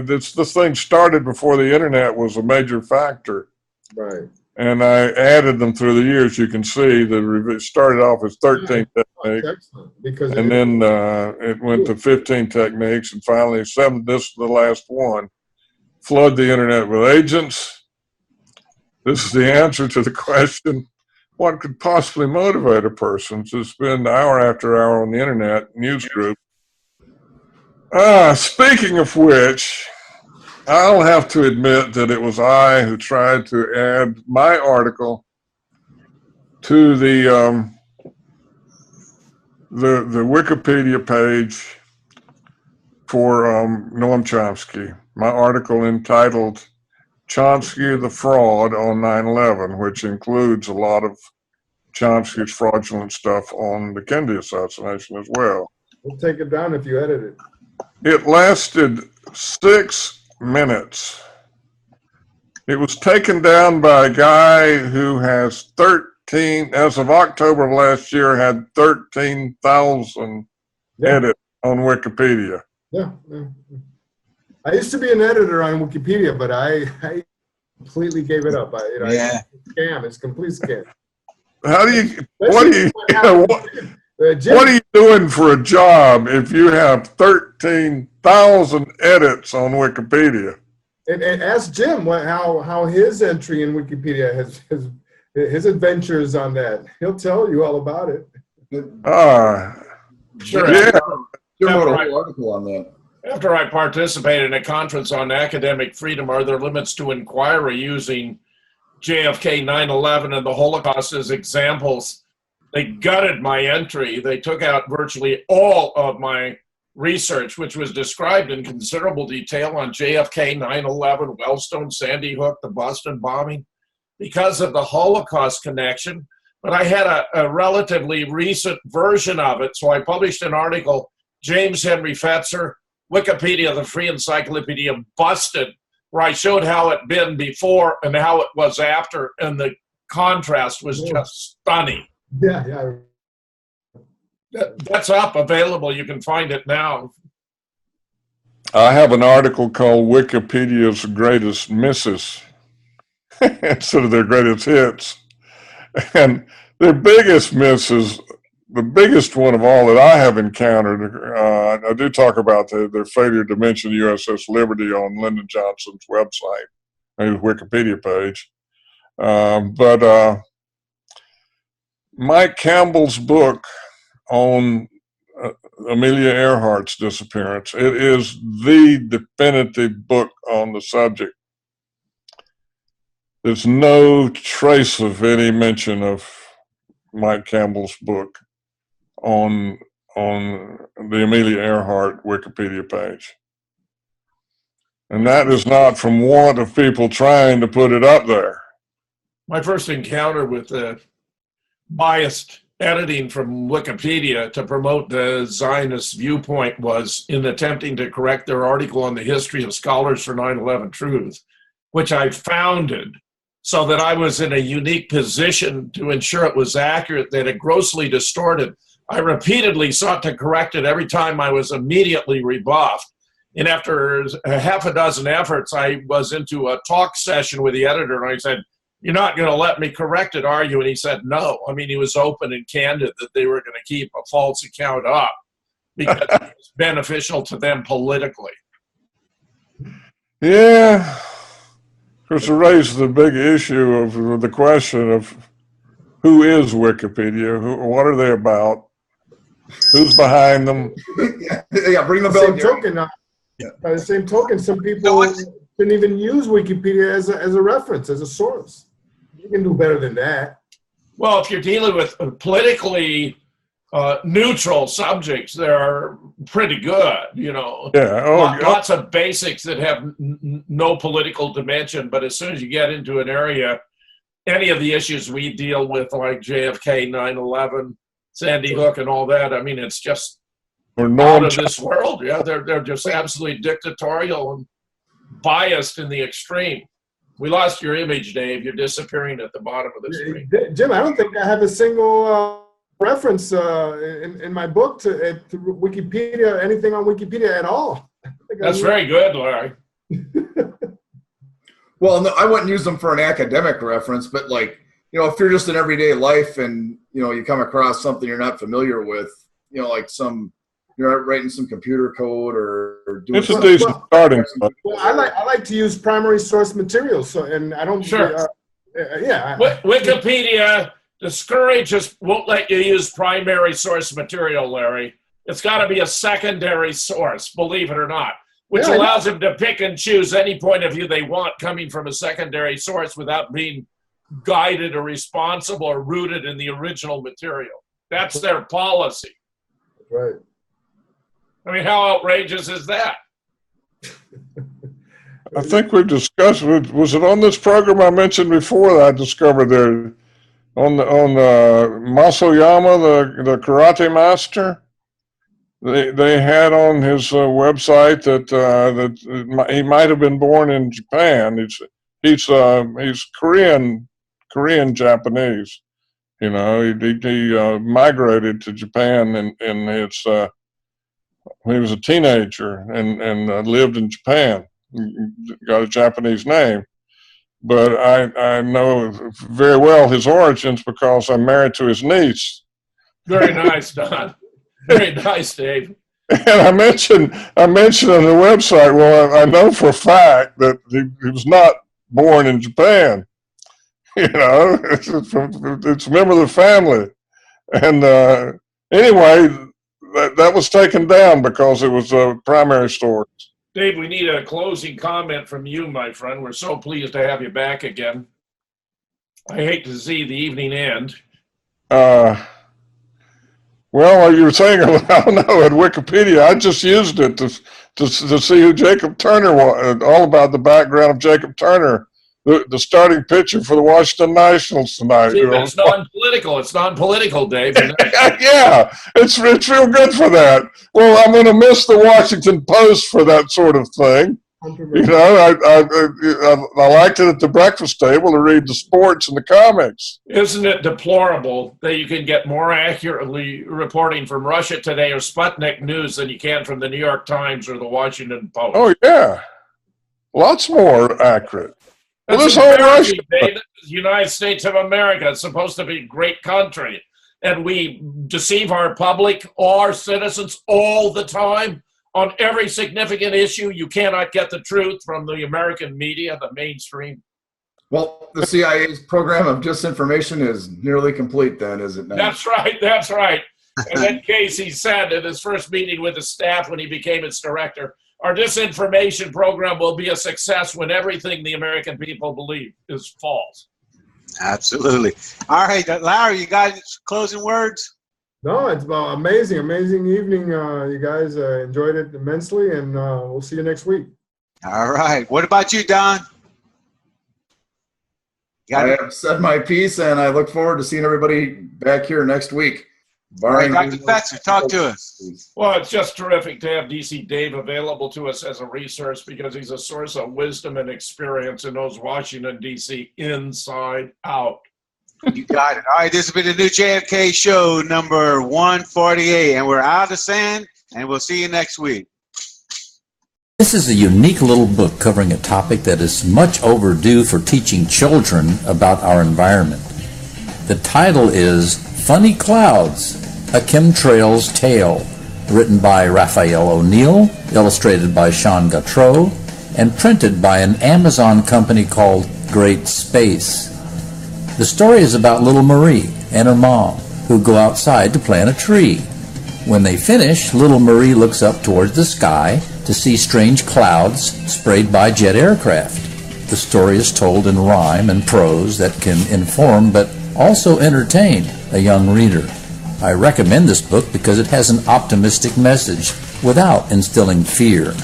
[SPEAKER 4] this thing started before the internet was a major factor.
[SPEAKER 6] Right.
[SPEAKER 4] And I added them through the years. You can see it started off as 13 techniques, and then it went to 15 techniques, and finally 7. This is the last one. Flood the internet with agents. This is the answer to the question: what could possibly motivate a person to spend hour after hour on the internet news group? Speaking of which, I'll have to admit that it was I who tried to add my article to the Wikipedia page for Noam Chomsky. My article entitled "Chomsky the Fraud" on 9/11, which includes a lot of Chomsky's fraudulent stuff on the Kennedy assassination as well.
[SPEAKER 6] We'll take it down if you edit it.
[SPEAKER 4] It lasted 6 minutes. It was taken down by a guy who has 13, as of October of last year, had 13,000 edits on Wikipedia.
[SPEAKER 6] Yeah. I used to be an editor on Wikipedia, but I completely gave it up. It's a scam. It's a complete scam.
[SPEAKER 4] What are you doing for a job if you have 13,000 edits on Wikipedia?
[SPEAKER 6] And ask Jim how his entry in Wikipedia his adventures on that. He'll tell you all about it.
[SPEAKER 1] Sure.
[SPEAKER 4] Yeah.
[SPEAKER 5] Jim wrote a whole article on that.
[SPEAKER 1] After I participated in a conference on academic freedom, are there limits to inquiry using JFK, 9/11, and the Holocaust as examples? They gutted my entry. They took out virtually all of my research, which was described in considerable detail on JFK, 9/11, Wellstone, Sandy Hook, the Boston bombing, because of the Holocaust connection. But I had a relatively recent version of it, so I published an article, James Henry Fetzer, Wikipedia, the Free Encyclopedia, busted, where I showed how it been before and how it was after, and the contrast was just stunning.
[SPEAKER 6] Yeah.
[SPEAKER 1] That's up, available. You can find it now.
[SPEAKER 4] I have an article called Wikipedia's Greatest Misses instead of their greatest hits. And their biggest misses, the biggest one of all that I have encountered, I do talk about their failure to mention USS Liberty on Lyndon Johnson's website, his Wikipedia page. But Mike Campbell's book on Amelia Earhart's disappearance, it is the definitive book on the subject. There's no trace of any mention of Mike Campbell's book on the Amelia Earhart Wikipedia page. And that is not from want of people trying to put it up there.
[SPEAKER 1] My first encounter with biased editing from Wikipedia to promote the Zionist viewpoint was in attempting to correct their article on the history of scholars for 9/11 truth, which I founded so that I was in a unique position to ensure it was accurate. They had grossly distorted. I repeatedly sought to correct it every time I was immediately rebuffed. And after a half a dozen efforts, I was into a talk session with the editor, and I said, "You're not going to let me correct it, are you?" And he said, "No." I mean, he was open and candid that they were going to keep a false account up because it was beneficial to them politically.
[SPEAKER 4] Yeah. Of course, it raises the big issue of the question of who is Wikipedia? What are they about? Who's behind them?
[SPEAKER 5] Yeah, bring the bell.
[SPEAKER 6] By the same token, some people can even use Wikipedia as a reference, as a source. You can do better than that.
[SPEAKER 1] Well, if you're dealing with politically neutral subjects, they're pretty good, you know.
[SPEAKER 4] Yeah.
[SPEAKER 1] Lots of basics that have no political dimension, but as soon as you get into an area, any of the issues we deal with, like JFK, 9/11, Sandy Hook, and all that, I mean, it's just out of this world. Yeah, they're just absolutely dictatorial and biased in the extreme. We lost your image, Dave. You're disappearing at the bottom of the screen.
[SPEAKER 6] Jim, I don't think I have a single reference in my book to Wikipedia, anything on Wikipedia at all.
[SPEAKER 1] That's very good, Larry.
[SPEAKER 5] Well, no, I wouldn't use them for an academic reference, but like, you know, if you're just in everyday life and, you know, you come across something you're not familiar with, you know, like you're writing some computer code or doing.
[SPEAKER 4] It's a decent starting.
[SPEAKER 6] Well, I like to use primary source materials, so and I don't.
[SPEAKER 1] Sure. Wikipedia discourages, won't let you use primary source material, Larry. It's got to be a secondary source, believe it or not, which allows them to pick and choose any point of view they want coming from a secondary source without being guided or responsible or rooted in the original material. That's their policy.
[SPEAKER 6] Right.
[SPEAKER 1] I mean, how outrageous is that?
[SPEAKER 4] I think we've discussed it. Was it on this program I mentioned before that I discovered there on Masoyama, the karate master? They had on his website that he might have been born in Japan. He's Korean Japanese. You know, he migrated to Japan in his when he was a teenager and lived in Japan. Got a Japanese name, but I know very well his origins because I'm married to his niece.
[SPEAKER 1] Very nice, Don. Very nice, Dave.
[SPEAKER 4] And I mentioned on the website, well, I know for a fact that he was not born in Japan. You know, it's a member of the family. And anyway, that was taken down because it was a primary source.
[SPEAKER 1] Dave, we need a closing comment from you, my friend. We're so pleased to have you back again. I hate to see the evening end.
[SPEAKER 4] Well, you were saying, I don't know, at Wikipedia, I just used it to see who Jacob Turner was, all about the background of Jacob Turner, the starting pitcher for the Washington Nationals tonight.
[SPEAKER 1] See, it's non-political. It's non-political, Dave.
[SPEAKER 4] Yeah, it's real good for that. Well, I'm going to miss the Washington Post for that sort of thing. You know, I liked it at the breakfast table to read the sports and the comics.
[SPEAKER 1] Isn't it deplorable that you can get more accurately reporting from Russia Today or Sputnik News than you can from the New York Times or the Washington Post?
[SPEAKER 4] Oh, yeah. Lots more accurate. Well,
[SPEAKER 1] That's
[SPEAKER 4] this whole
[SPEAKER 1] America,
[SPEAKER 4] Russia...
[SPEAKER 1] Dave. This is the United States of America. It's supposed to be a great country. And we deceive our public, our citizens, all the time. On every significant issue, you cannot get the truth from the American media, the mainstream.
[SPEAKER 5] Well, the CIA's program of disinformation is nearly complete then, is it not?
[SPEAKER 1] That's right, that's right. And then Casey said at his first meeting with the staff when he became its director, our disinformation program will be a success when everything the American people believe is false.
[SPEAKER 3] Absolutely. All right, Larry, you got closing words?
[SPEAKER 6] No, it's amazing evening. You guys enjoyed it immensely, and we'll see you next week.
[SPEAKER 3] All right. What about you, Don?
[SPEAKER 5] I have said my piece, and I look forward to seeing everybody back here next week.
[SPEAKER 3] All right, Dr. Fetzer, talk to us.
[SPEAKER 1] Well, it's just terrific to have DC Dave available to us as a resource because he's a source of wisdom and experience and knows Washington, D.C. inside out.
[SPEAKER 3] You got it. All right, this has been the new JFK show number 148, and we're out of sand, and we'll see you next week.
[SPEAKER 7] This is a unique little book covering a topic that is much overdue for teaching children about our environment. The title is Funny Clouds, A Chemtrails Tale, written by Raphael O'Neill, illustrated by Sean Gautreaux, and printed by an Amazon company called Great Space. The story is about little Marie and her mom, who go outside to plant a tree. When they finish, little Marie looks up towards the sky to see strange clouds sprayed by jet aircraft. The story is told in rhyme and prose that can inform but also entertain a young reader. I recommend this book because it has an optimistic message without instilling fear.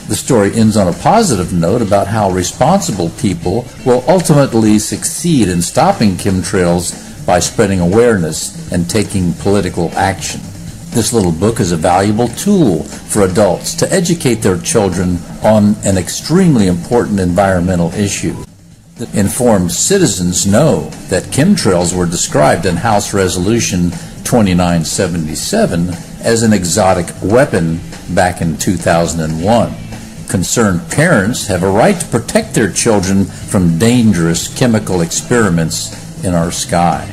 [SPEAKER 7] The story ends on a positive note about how responsible people will ultimately succeed in stopping chemtrails by spreading awareness and taking political action. This little book is a valuable tool for adults to educate their children on an extremely important environmental issue. Informed citizens know that chemtrails were described in House Resolution 2977 as an exotic weapon back in 2001. Concerned parents have a right to protect their children from dangerous chemical experiments in our sky.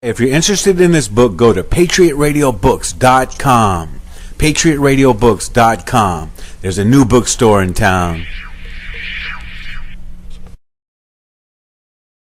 [SPEAKER 2] If you're interested in this book, go to patriotradiobooks.com. patriotradiobooks.com. There's a new bookstore in town.